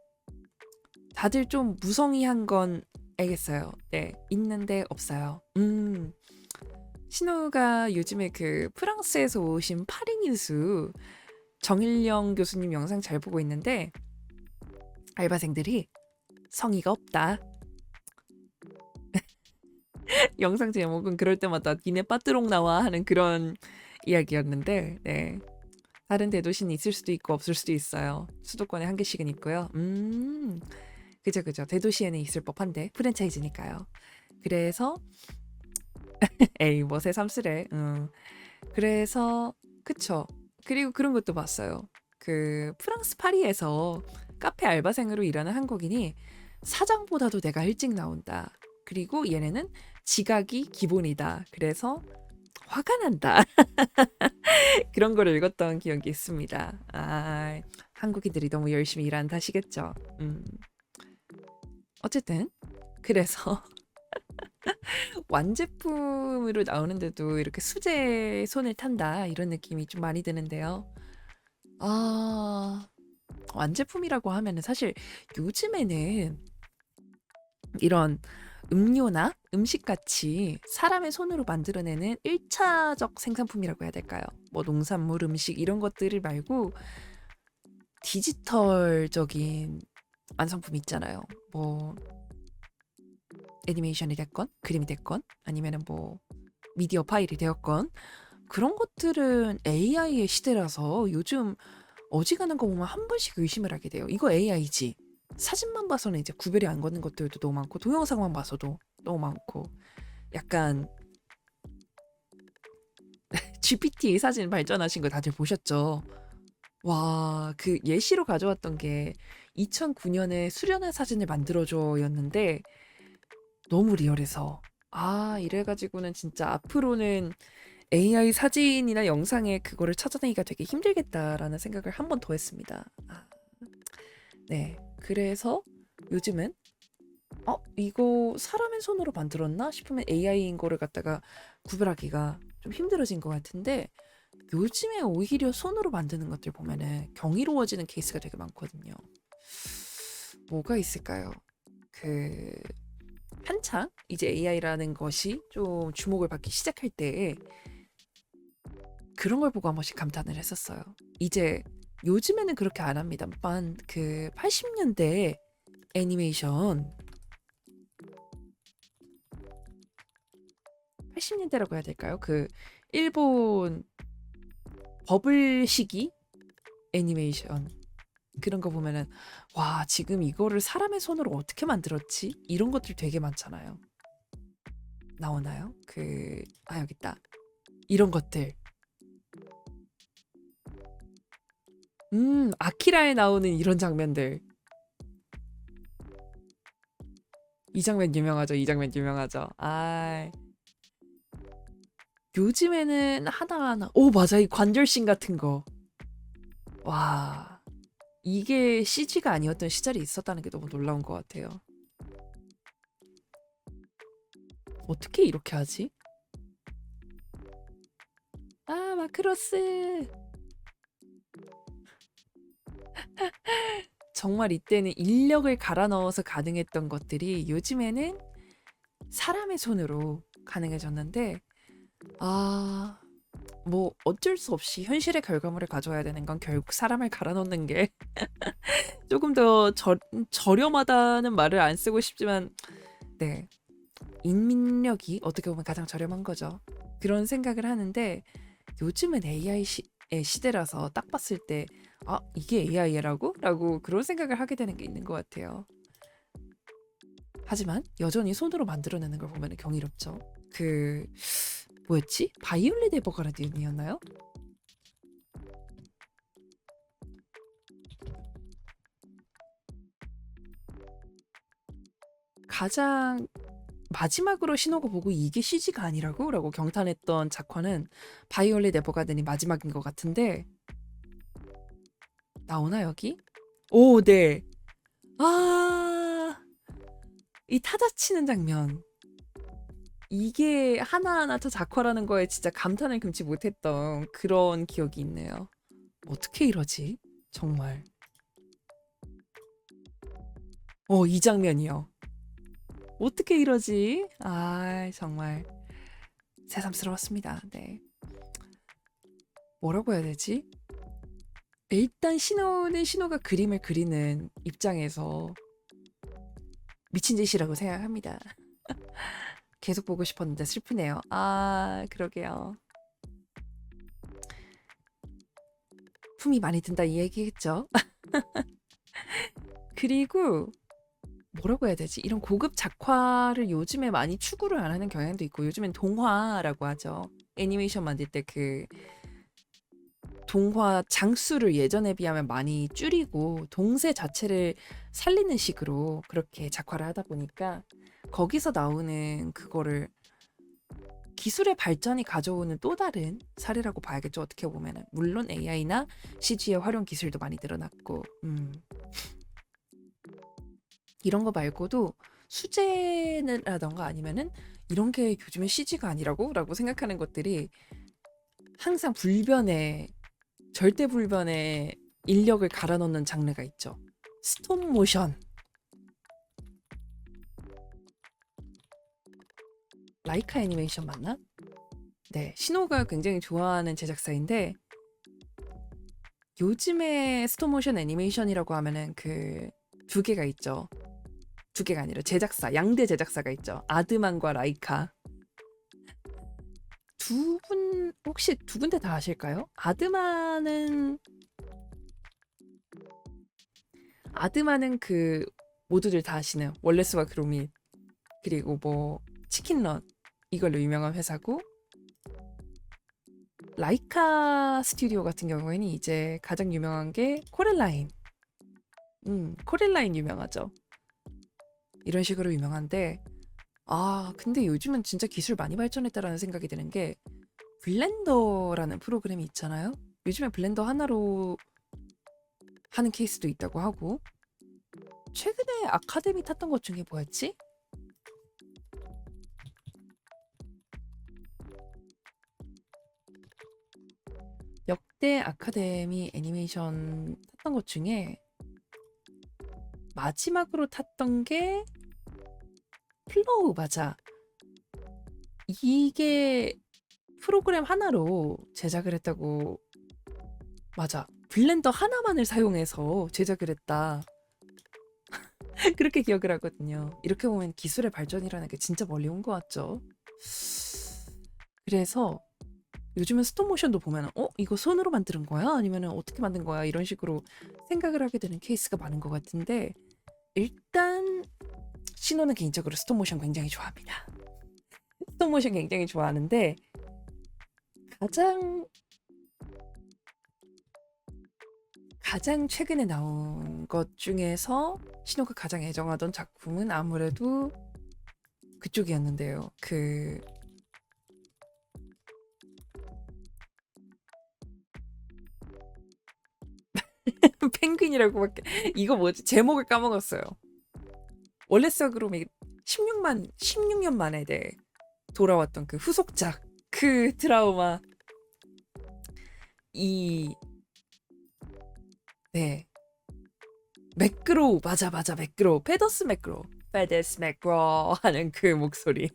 다들 좀 무성의한 건 알겠어요. 네, 있는데 없어요. 신우가 요즘에 그 프랑스에서 오신 파리뉴스 정일영 교수님 영상 잘 보고 있는데 알바생들이 성의가 없다. 영상 제목은 그럴 때마다 니네 빠뜨롱 나와 하는 그런 이야기였는데 네. 다른 대도시는 있을 수도 있고 없을 수도 있어요. 수도권에 한 개씩은 있고요. 그죠, 그죠. 대도시에는 있을 법한데 프랜차이즈니까요. 그래서 에이 뭐 새삼스레. 그래서 그쵸. 그리고 그런 것도 봤어요. 그 프랑스 파리에서 카페 알바생으로 일하는 한국인이 사장보다도 내가 일찍 나온다. 그리고 얘네는 지각이 기본이다. 그래서 화가 난다. 그런 거를 읽었던 기억이 있습니다. 한국인들이 너무 열심히 일한다시겠죠. 어쨌든 그래서 완제품으로 나오는데도 이렇게 수제에 손을 탄다 이런 느낌이 좀 많이 드는데요. 완제품이라고 하면은 사실 요즘에는 이런 음료나 음식같이 사람의 손으로 만들어내는 1차적 생산품이라고 해야 될까요? 뭐 농산물, 음식 이런 것들을 말고 디지털적인 완성품 있잖아요. 뭐 애니메이션이 됐건 그림이 됐건 아니면은 뭐 미디어 파일이 되었건 그런 것들은 AI의 시대라서 요즘 어지간한 거 보면 한 번씩 의심을 하게 돼요. 이거 AI지. 사진만 봐서는 이제 구별이 안 가는 것들도 너무 많고 동영상만 봐서도 너무 많고 약간 GPT 사진 발전하신 거 다들 보셨죠? 와, 그 예시로 가져왔던 게 2009년에 수련회 사진을 만들어줘였는데 너무 리얼해서 이래가지고는 진짜 앞으로는 AI 사진이나 영상에 그거를 찾아내기가 되게 힘들겠다라는 생각을 한 번 더 했습니다. 네. 그래서 요즘은 이거 사람의 손으로 만들었나 싶으면 AI인 거를 갖다가 구별하기가 좀 힘들어진 것 같은데 요즘에 오히려 손으로 만드는 것들 보면은 경이로워지는 케이스가 되게 많거든요. 뭐가 있을까요? 그 한창 이제 AI라는 것이 좀 주목을 받기 시작할 때 그런 걸 보고 한 번씩 감탄을 했었어요. 이제 요즘에는 그렇게 안 합니다만 그 80년대 애니메이션 80년대라고 해야 될까요? 그 일본 버블 시기 애니메이션 그런 거 보면은 와 지금 이거를 사람의 손으로 어떻게 만들었지? 이런 것들 되게 많잖아요. 나오나요? 여기 있다. 이런 것들. 아키라에 나오는 이런 장면들. 이 장면 유명하죠. 이 장면 유명하죠. 아, 요즘에는 하나하나 오 맞아 이 관절씬 같은 거. 와 이게 CG가 아니었던 시절이 있었다는 게 너무 놀라운 것 같아요. 어떻게 이렇게 하지? 아 마크로스 정말 이때는 인력을 갈아 넣어서 가능했던 것들이 요즘에는 사람의 손으로 가능해졌는데 아, 뭐 어쩔 수 없이 현실의 결과물을 가져와야 되는 건 결국 사람을 갈아 넣는 게 조금 더 저렴하다는 말을 안 쓰고 싶지만 네, 인민력이 어떻게 보면 가장 저렴한 거죠. 그런 생각을 하는데 요즘은 AI 의 시대라서 딱 봤을 때 아, 이게 AI라고? 라고 그런 생각을 하게 되는 게 있는 것 같아요. 하지만 여전히 손으로 만들어내는 걸 보면 경이롭죠. 그 뭐였지? 바이올렛 에버가르디언이었나요? 가장 마지막으로 신호고 보고 이게 CG가 아니라고? 라고 경탄했던 작화는 바이올렛 에버가든이 마지막인 것 같은데 나오나 여기? 오, 네. 아, 이 타자 치는 장면. 이게 하나하나 다 작화라는 거에 진짜 감탄을 금치 못했던 그런 기억이 있네요. 어떻게 이러지? 정말. 이 장면이요. 어떻게 이러지? 아, 정말 새삼스러웠습니다. 네. 뭐라고 해야 되지? 일단 신호는 신호가 그림을 그리는 입장에서 미친 짓이라고 생각합니다. 계속 보고 싶었는데 슬프네요. 아, 그러게요. 품이 많이 든다 이 얘기겠죠? 그리고 뭐라고 해야 되지? 이런 고급 작화를 요즘에 많이 추구를 안 하는 경향도 있고 요즘엔 동화라고 하죠. 애니메이션 만들 때 그 동화 장수를 예전에 비하면 많이 줄이고 동세 자체를 살리는 식으로 그렇게 작화를 하다 보니까 거기서 나오는 그거를 기술의 발전이 가져오는 또 다른 사례라고 봐야겠죠. 어떻게 보면은 물론 AI나 CG의 활용 기술도 많이 늘어났고 이런 거 말고도 수제라던가 아니면은 이런 게 요즘에 CG가 아니라고? 라고 생각하는 것들이 항상 절대 불변의 인력을 갈아 넣는 장르가 있죠. 스톱 모션. 라이카 애니메이션 맞나? 네, 신호가 굉장히 좋아하는 제작사인데 요즘에 스톱 모션 애니메이션이라고 하면은 그 두 개가 있죠. 두 개가 아니라 제작사, 양대 제작사가 있죠. 아드만과 라이카. 두 분 혹시 두 군데 다 아실까요? 아드만은 그 모두들 다 아시는 월레스와 그로밋 그리고 뭐 치킨런 이걸로 유명한 회사고 라이카 스튜디오 같은 경우에는 이제 가장 유명한 게 코렐라인. 코렐라인 유명하죠. 이런 식으로 유명한데 아 근데 요즘은 진짜 기술 많이 발전했다라는 생각이 드는 게 블렌더라는 프로그램이 있잖아요. 요즘에 블렌더 하나로 하는 케이스도 있다고 하고 최근에 아카데미 탔던 것 중에 뭐였지? 역대 아카데미 애니메이션 탔던 것 중에 마지막으로 탔던 게 플로우 맞아. 이게 프로그램 하나로 제작을 했다고 맞아. 블렌더 하나만을 사용해서 제작을 했다. 그렇게 기억을 하거든요. 이렇게 보면 기술의 발전이라는 게 진짜 멀리 온 것 같죠. 그래서 요즘은 스톱모션도 보면 이거 손으로 만드는 거야? 아니면 어떻게 만든 거야? 이런 식으로 생각을 하게 되는 케이스가 많은 것 같은데 일단 신호는 개인적으로 스톱모션 굉장히 좋아합니다. 스톱모션 굉장히 좋아하는데 가장 최근에 나온 것 중에서 신호가 가장 애정하던 작품은 아무래도 그쪽이었는데요. 펭귄이라고밖에 이거 뭐지? 제목을 까먹었어요. 원래스그룹 16년 만에 돌아왔던 그 후속작 그 드라마 이 네. 매끄러우 맞아 매끄러우 페더스 매끄러우 하는 그 목소리.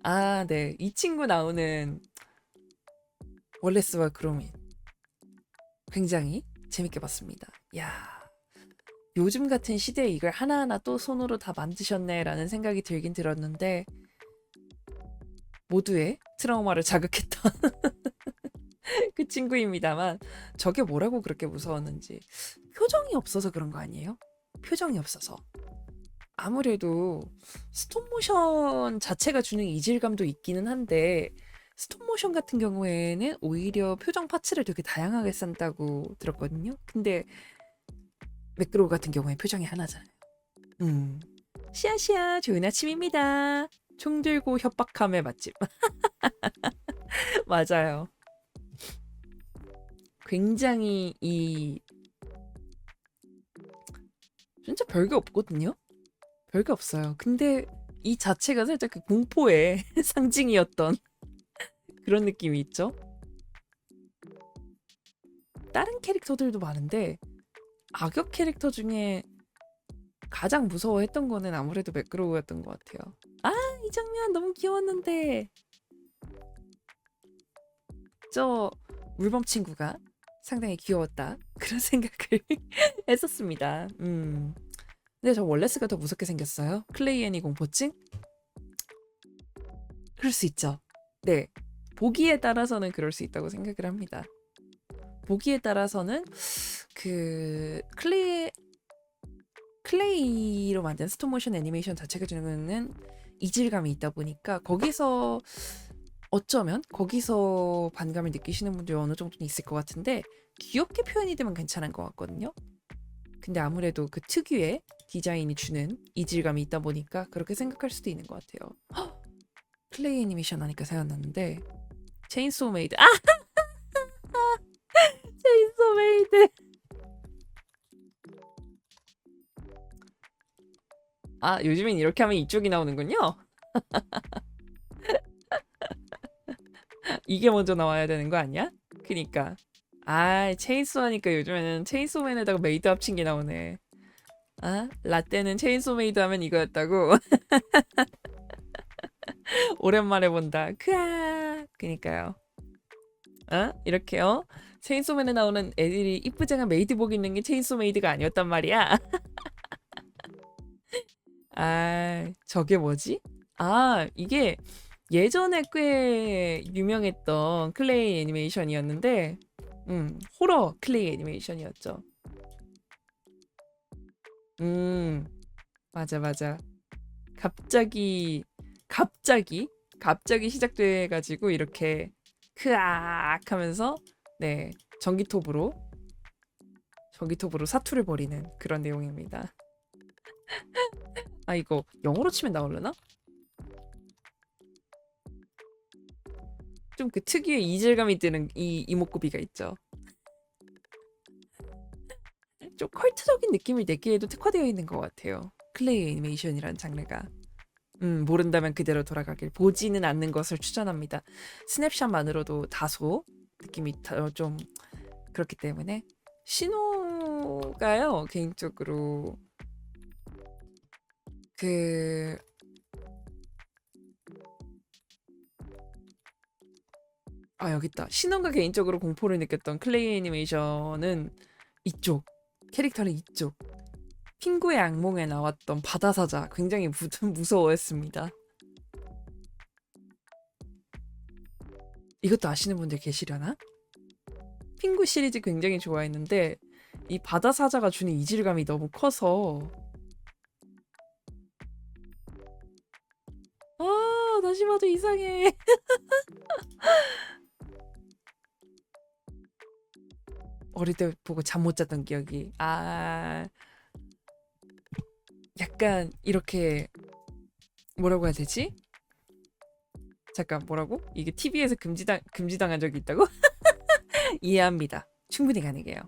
아, 네. 이 친구 나오는 월레스와 그로민 굉장히 재밌게 봤습니다. 야, 요즘 같은 시대에 이걸 하나하나 또 손으로 다 만드셨네라는 생각이 들긴 들었는데 모두의 트라우마를 자극했던 그 친구입니다만 저게 뭐라고 그렇게 무서웠는지 표정이 없어서 그런 거 아니에요? 표정이 없어서. 아무래도 스톱모션 자체가 주는 이질감도 있기는 한데 스톱모션 같은 경우에는 오히려 표정 파츠를 되게 다양하게 쓴다고 들었거든요. 근데 매끄러우 같은 경우에 표정이 하나잖아요. 시아시아 좋은 아침입니다. 총 들고 협박함의 맛집. 맞아요. 굉장히 진짜 별게 없거든요. 별게 없어요. 근데 이 자체가 살짝 그 공포의 상징이었던 그런 느낌이 있죠. 다른 캐릭터들도 많은데 악역 캐릭터 중에 가장 무서워했던 거는 아무래도 매끄러우였던 것 같아요. 아, 이 장면 너무 귀여웠는데 저 물범 친구가 상당히 귀여웠다 그런 생각을 했었습니다. 근데 저 월레스가 더 무섭게 생겼어요. 클레이 애니 공포증? 그럴 수 있죠. 네, 보기에 따라서는 그럴 수 있다고 생각을 합니다. 보기에 따라서는 그 클레이로 만든 스톱모션 애니메이션 자체가 주는 이질감이 있다 보니까 거기서 어쩌면 거기서 반감을 느끼시는 분들이 어느 정도는 있을 것 같은데 귀엽게 표현이 되면 괜찮은 것 같거든요. 근데 아무래도 그 특유의 디자인이 주는 이질감이 있다 보니까 그렇게 생각할 수도 있는 것 같아요. 헉! 클레이 애니메이션 하니까 생각났는데 체인소우 메이드 체인소우 메이드 요즘엔 이렇게 하면 이쪽이 나오는군요. 이게 먼저 나와야 되는 거 아니야? 그니까 체인소 하니까 요즘에는 체인소맨에다가 메이드 합친 게 나오네. 라떼는 체인소 메이드 하면 이거였다고. 오랜만에 본다. 그니까요. 이렇게요. 체인소맨에 나오는 애들이 이쁘장한 메이드복 입는 게 체인소 메이드가 아니었단 말이야. 저게 뭐지? 이게 예전에 꽤 유명했던 클레이 애니메이션이었는데, 호러 클레이 애니메이션이었죠. 맞아. 갑자기 시작돼가지고 이렇게 크악 하면서 네 전기톱으로 사투를 벌이는 그런 내용입니다. 이거 영어로 치면 나오려나? 좀 그 특유의 이질감이 드는 이 이목구비가 있죠. 좀 컬트적인 느낌을 내기에도 특화되어 있는 것 같아요. 클레이 애니메이션이라는 장르가. 모른다면 그대로 돌아가길 보지는 않는 것을 추천합니다. 스냅샷만으로도 다소 느낌이 좀 그렇기 때문에 신호가요 개인적으로 그 여기 있다. 신호가 개인적으로 공포를 느꼈던 클레이 애니메이션은 이쪽 캐릭터는 이쪽 핑구의 악몽에 나왔던 바다사자 굉장히 무서워했습니다. 이것도 아시는 분들 계시려나? 핑구 시리즈 굉장히 좋아했는데 이 바다사자가 주는 이질감이 너무 커서 다시 봐도 이상해. 어릴 때 보고 잠 못 잤던 기억이 약간 이렇게 뭐라고 해야 되지? 잠깐 뭐라고? 이게 TV에서 금지당한 적이 있다고? 이해합니다. 충분히 가능해요.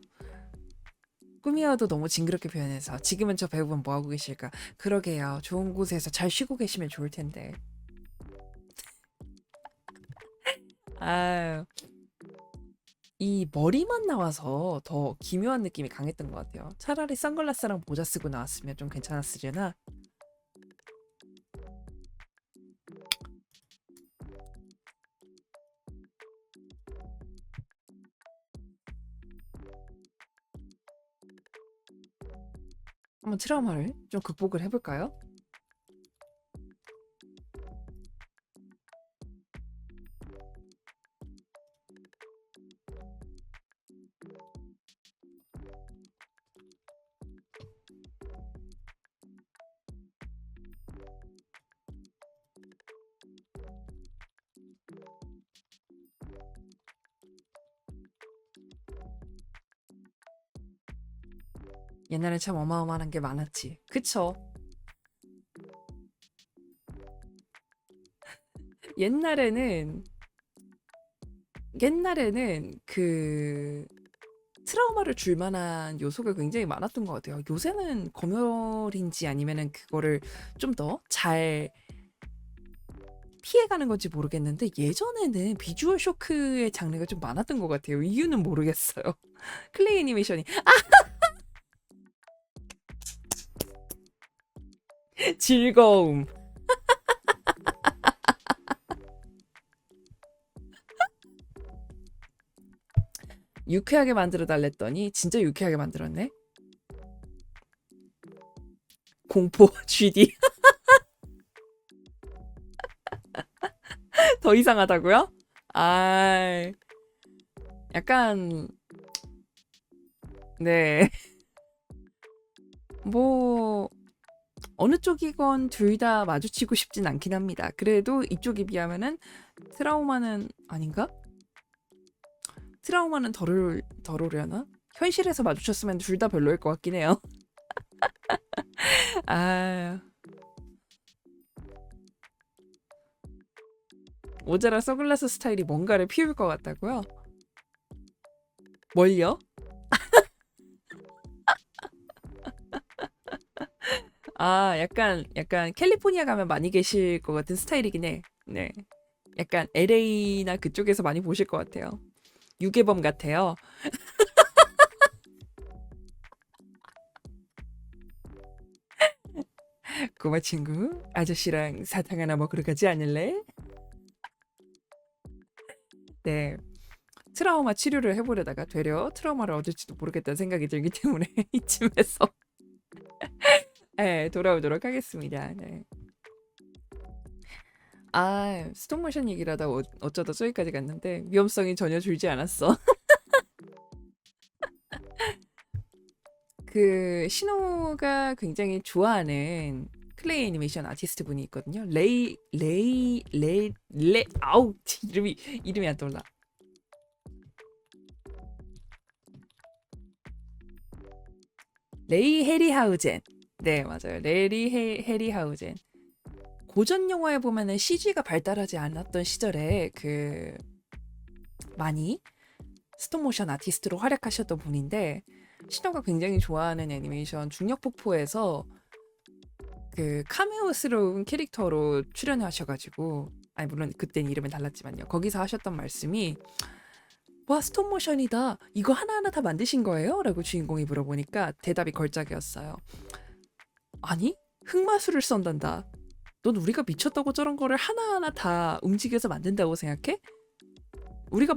꿈이어도 너무 징그럽게 표현해서 지금은 저 배우분 뭐 하고 계실까? 그러게요. 좋은 곳에서 잘 쉬고 계시면 좋을 텐데. 아유, 이 머리만 나와서 더 기묘한 느낌이 강했던 것 같아요. 차라리 선글라스랑 모자 쓰고 나왔으면 좀 괜찮았으려나? 한번 트라우마를 좀 극복을 해볼까요? 옛날에 참 어마어마한 게 많았지. 그쵸? 옛날에는 그 트라우마를 줄 만한 요소가 굉장히 많았던 것 같아요. 요새는 검열인지 아니면은 그거를 좀 더 잘 피해가는 건지 모르겠는데 예전에는 비주얼 쇼크의 장르가 좀 많았던 것 같아요. 이유는 모르겠어요. 클레이 애니메이션이 즐거움. 유쾌하게 만들어 달랬더니 진짜 유쾌하게 만들었네. 공포 GD 더 이상하다고요? 아, 약간 네. 뭐 어느 쪽이건 둘 다 마주치고 싶진 않긴 합니다. 그래도 이쪽에 비하면은 트라우마는 아닌가? 트라우마는 덜 오려나? 현실에서 마주쳤으면 둘 다 별로일 것 같긴 해요. 아, 모자라 선글라스 스타일이 뭔가를 피울 것 같다고요? 뭘요? 아, 약간 캘리포니아 가면 많이 계실 것 같은 스타일이긴 해. 네. 약간 LA나 그쪽에서 많이 보실 것 같아요. 유괴범 같아요. 꼬마 친구, 아저씨랑 사탕 하나 먹으러 가지 않을래? 네. 트라우마 치료를 해보려다가 되려 트라우마를 얻을지도 모르겠다는 생각이 들기 때문에 이쯤에서 네, 돌아오도록 하겠습니다. 네. 아, 스톱모션 얘기를 하다 어쩌다 저기까지 갔는데 위험성이 전혀 줄지 않았어. 그 신호가 굉장히 좋아하는 클레이 애니메이션 아티스트 분이 있거든요. 아우 이름이 안 떠올라. 레이 해리하우젠. 네, 맞아요. 해리하우젠. 고전 영화에 보면은 CG가 발달하지 않았던 시절에 그 많이 스톱모션 아티스트로 활약하셨던 분인데 신호가 굉장히 좋아하는 애니메이션 중력폭포에서 그 카메오스러운 캐릭터로 출연하셔가지고 아니 물론 그땐 이름은 달랐지만요. 거기서 하셨던 말씀이 와 스톱모션이다. 이거 하나하나 다 만드신 거예요? 라고 주인공이 물어보니까 대답이 걸작이었어요. 아니 흑마술을 썬단다. 넌 우리가 미쳤다고 저런 거를 하나하나 다 움직여서 만든다고 생각해? 우리가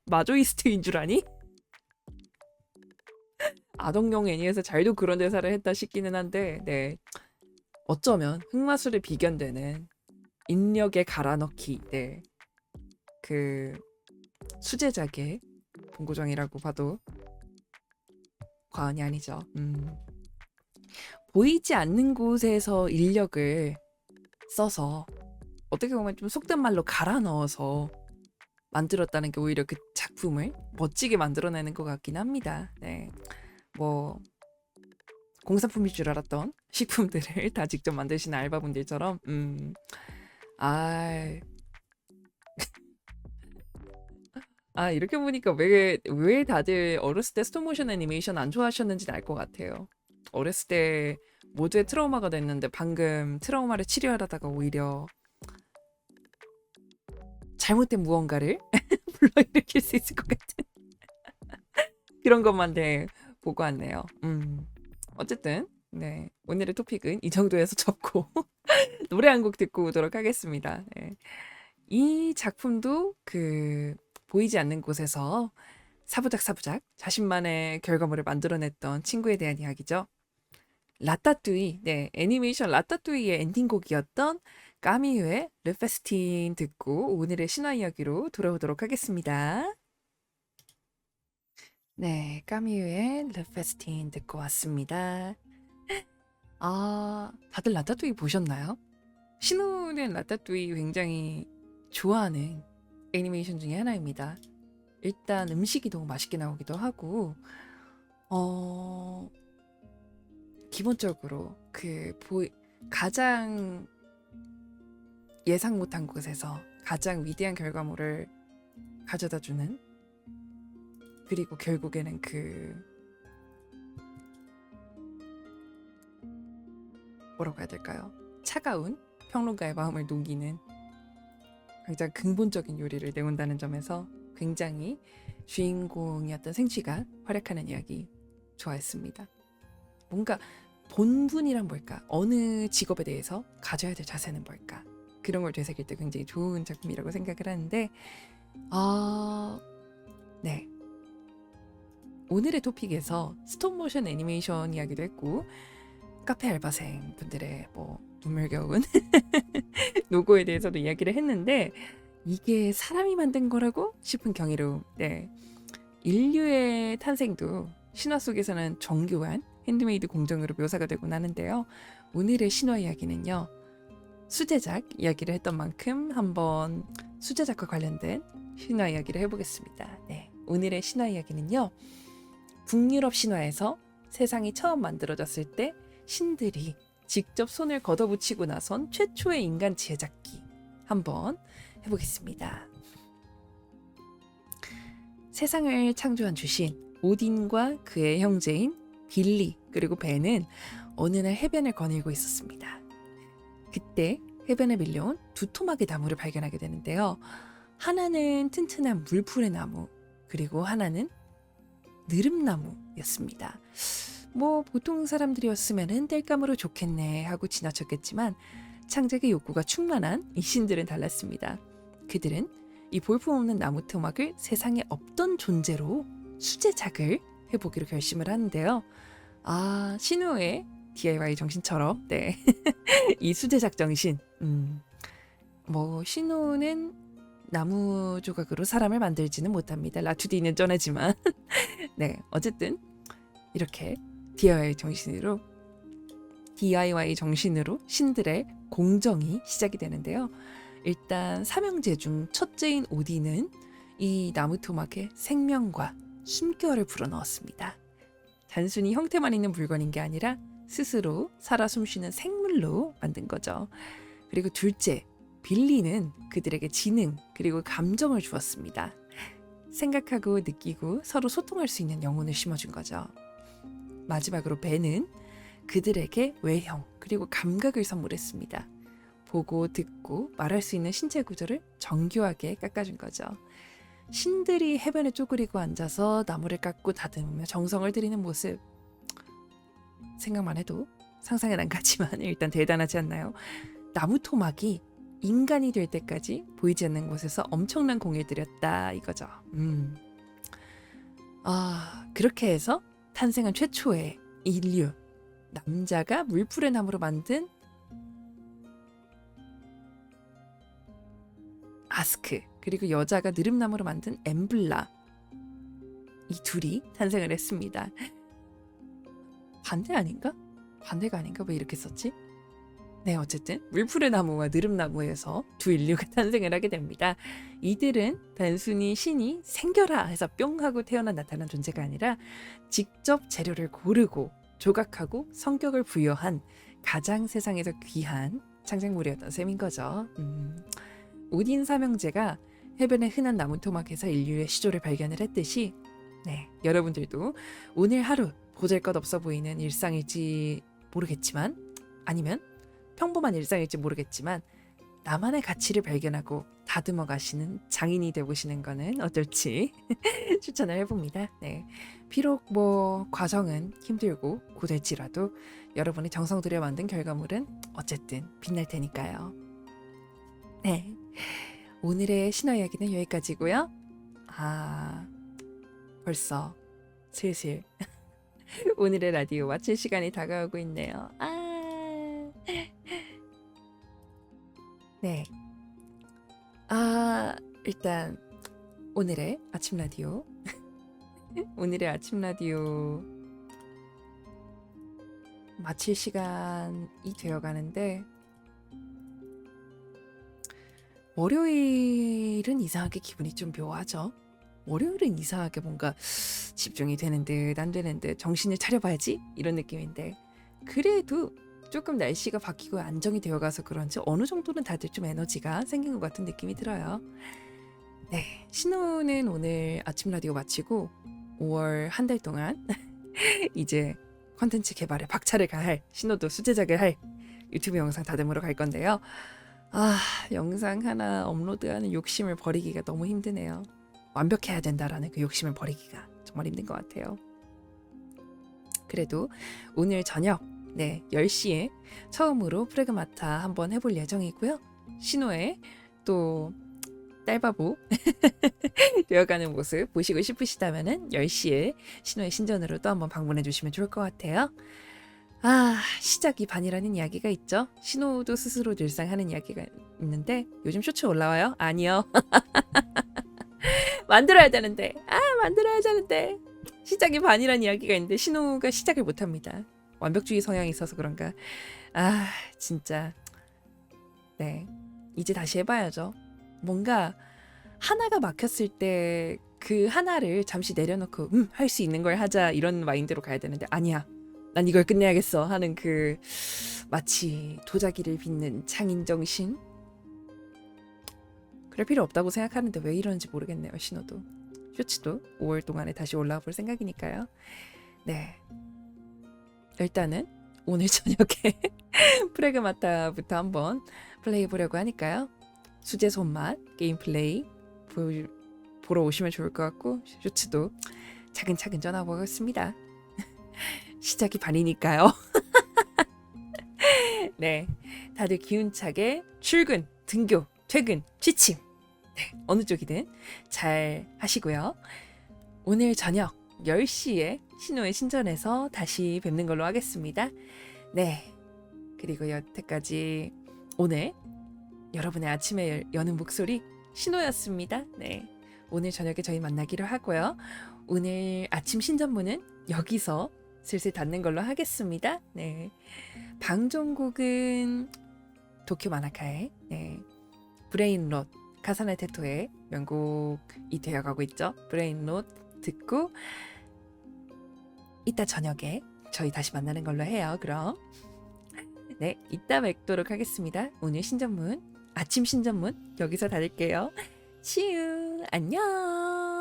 마조이스트인 줄 아니? 아동용 애니에서 잘도 그런 대사를 했다 싶기는 한데 네. 어쩌면 흑마술에 비견되는 인력의 갈아넣기 네. 그 수제작의 본고장이라고 봐도 과언이 아니죠. 보이지 않는 곳에서 인력을 써서 어떻게 보면 좀 속된 말로 갈아 넣어서 만들었다는 게 오히려 그 작품을 멋지게 만들어내는 것 같긴 합니다. 네. 뭐 공산품일 줄 알았던 식품들을 다 직접 만드시는 알바분들처럼 아, 이렇게 보니까 왜 다들 어렸을 때 스톱모션 애니메이션 안 좋아하셨는지는 알 것 같아요. 어렸을 때 모두의 트라우마가 됐는데 방금 트라우마를 치료하려다가 오히려 잘못된 무언가를 불러일으킬 수 있을 것 같은 그런 것만 보고 왔네요. 어쨌든 네, 오늘의 토픽은 이 정도에서 접고 노래 한 곡 듣고 오도록 하겠습니다. 네. 이 작품도 보이지 않는 곳에서 사부작 자신만의 결과물을 만들어냈던 친구에 대한 이야기죠. 라따뚜이, 네, 애니메이션 라따뚜이의 엔딩곡이었던 까미유의 르페스틴 듣고 오늘의 신화 이야기로 돌아오도록 하겠습니다. 네, 까미유의 르페스틴 듣고 왔습니다. 다들 라따뚜이 보셨나요? 신우는 라따뚜이 굉장히 좋아하는 애니메이션 중에 하나입니다. 일단 음식이 너무 맛있게 나오기도 하고 기본적으로 가장 예상 못한 곳에서 가장 위대한 결과물을 가져다주는, 그리고 결국에는 뭐라고 해야 될까요? 차가운 평론가의 마음을 녹이는 굉장히 근본적인 요리를 내온다는 점에서 굉장히 주인공이었던 생쥐가 활약하는 이야기 좋아했습니다. 뭔가 본분이란 뭘까? 어느 직업에 대해서 가져야 될 자세는 뭘까? 그런 걸 되새길 때 굉장히 좋은 작품이라고 생각을 하는데 네. 오늘의 토픽에서 스톱모션 애니메이션 이야기도 했고 카페 알바생 분들의 눈물겨운 노고에 대해서도 이야기를 했는데 이게 사람이 만든 거라고 싶은 경이로 네. 인류의 탄생도 신화 속에서는 정교한 핸드메이드 공정으로 묘사가 되곤 하는데요. 오늘의 신화 이야기는요. 수제작 이야기를 했던 만큼 한번 수제작과 관련된 신화 이야기를 해보겠습니다. 네. 오늘의 신화 이야기는요. 북유럽 신화에서 세상이 처음 만들어졌을 때 신들이 직접 손을 걷어붙이고 나선 최초의 인간 지혜잡기 한번 해보겠습니다. 세상을 창조한 주신 오딘과 그의 형제인 빌리 그리고 벤은 어느 날 해변을 거닐고 있었습니다. 그때 해변에 밀려온 두 토막의 나무를 발견하게 되는데요. 하나는 튼튼한 물풀의 나무, 그리고 하나는 느릅나무였습니다. 보통 사람들이었으면 땔감으로 좋겠네 하고 지나쳤겠지만 창작의 욕구가 충만한 이 신들은 달랐습니다. 그들은 이 볼품없는 나무 토막을 세상에 없던 존재로 수제작을 해보기로 결심을 하는데요. 신우의 DIY 정신처럼 네. 이 수제작 정신 신우는 나무 조각으로 사람을 만들지는 못합니다. 라투디는 쩌내지만 네, 어쨌든 이렇게 DIY 정신으로 신들의 공정이 시작이 되는데요. 일단 삼형제 중 첫째인 오딘은 이 나무 토막에 생명과 숨결을 불어넣었습니다. 단순히 형태만 있는 물건인 게 아니라 스스로 살아 숨쉬는 생물로 만든 거죠. 그리고 둘째, 빌리는 그들에게 지능 그리고 감정을 주었습니다. 생각하고 느끼고 서로 소통할 수 있는 영혼을 심어준 거죠. 마지막으로 벤은 그들에게 외형 그리고 감각을 선물했습니다. 보고 듣고 말할 수 있는 신체 구조를 정교하게 깎아준 거죠. 신들이 해변에 쪼그리고 앉아서 나무를 깎고 다듬으며 정성을 들이는 모습, 생각만 해도 상상은 안 가지만 일단 대단하지 않나요? 나무 토막이 인간이 될 때까지 보이지 않는 곳에서 엄청난 공을 들였다 이거죠. 그렇게 해서 탄생한 최초의 인류, 남자가 물풀의 나무로 만든 아스크, 그리고 여자가 느릅나무로 만든 엠블라, 이 둘이 탄생을 했습니다. 반대가 아닌가? 왜 이렇게 썼지? 네, 어쨌든 물풀의 나무와 느릅나무에서 두 인류가 탄생을 하게 됩니다. 이들은 단순히 신이 생겨라 해서 뿅 하고 태어나 나타난 존재가 아니라 직접 재료를 고르고 조각하고 성격을 부여한 가장 세상에서 귀한 창작물이었던 셈인 거죠. 오딘 삼형제가 해변의 흔한 나무 토막에서 인류의 시조를 발견을 했듯이 네, 여러분들도 오늘 하루 보잘것없어 보이는 일상일지 모르겠지만 아니면 평범한 일상일지 모르겠지만 나만의 가치를 발견하고 다듬어 가시는 장인이 되보시는 거는 어떨지 추천을 해봅니다. 네. 비록 뭐 과정은 힘들고 고될지라도 여러분이 정성 들여 만든 결과물은 어쨌든 빛날 테니까요. 네. 오늘의 신화 이야기는 여기까지고요. 벌써 슬슬 오늘의 라디오 마칠 시간이 다가오고 있네요. 네. 일단 오늘의 아침 라디오 오늘의 아침 라디오 마칠 시간이 되어 가는데 월요일은 이상하게 기분이 좀 묘하죠. 월요일은 이상하게 뭔가 집중이 되는 듯 안 되는 듯 정신을 차려봐야지 이런 느낌인데 그래도 조금 날씨가 바뀌고 안정이 되어가서 그런지 어느 정도는 다들 좀 에너지가 생긴 것 같은 느낌이 들어요. 네, 신우는 오늘 아침 라디오 마치고 5월 한 달 동안 이제 컨텐츠 개발에 박차를 가할 신우도 수제작을 할 유튜브 영상 다듬으러 갈 건데요. 영상 하나 업로드하는 욕심을 버리기가 너무 힘드네요. 완벽해야 된다라는 그 욕심을 버리기가 정말 힘든 것 같아요. 그래도 오늘 저녁 10시에 처음으로 프레그마타 한번 해볼 예정이고요. 신호의 또 딸바보 되어가는 모습 보시고 싶으시다면 10시에 신호의 신전으로 또 한번 방문해 주시면 좋을 것 같아요. 시작이 반이라는 이야기가 있죠. 신호도 스스로 늘상 하는 이야기가 있는데 요즘 쇼츠 올라와요? 아니요. 만들어야 되는데 시작이 반이라는 이야기가 있는데 신호가 시작을 못합니다. 완벽주의 성향이 있어서 그런가. 진짜 네, 이제 다시 해봐야죠. 뭔가 하나가 막혔을 때 그 하나를 잠시 내려놓고 할 수 있는 걸 하자 이런 마인드로 가야 되는데 아니야, 난 이걸 끝내야겠어 하는 그 마치 도자기를 빚는 창인 정신, 그럴 필요 없다고 생각하는데 왜 이러는지 모르겠네요. 신호도 쇼츠도 5월 동안에 다시 올라와 볼 생각이니까요. 네, 일단은 오늘 저녁에 프레그마타부터 한번 플레이 해보려고 하니까요. 수제 손맛 게임 플레이 보러 오시면 좋을 것 같고 쇼츠도 차근차근 전화보겠습니다. 시작이 반이니까요. 네, 다들 기운차게 출근, 등교, 퇴근, 취침 어느 쪽이든 잘 하시고요. 오늘 저녁 10시에 신호의 신전에서 다시 뵙는 걸로 하겠습니다. 네, 그리고 여태까지 오늘 여러분의 아침에 여는 목소리 신호였습니다. 네, 오늘 저녁에 저희 만나기로 하고요. 오늘 아침 신전문은 여기서 슬슬 닫는 걸로 하겠습니다. 네, 방종곡은 도쿄 마나카의 브레인롯 카사네 테토의 명곡이 되어가고 있죠. 브레인롯 듣고 이따 저녁에 저희 다시 만나는 걸로 해요. 그럼 네, 이따 뵙도록 하겠습니다. 오늘 신전문 아침 신전문 여기서 닫을게요. 치유 안녕.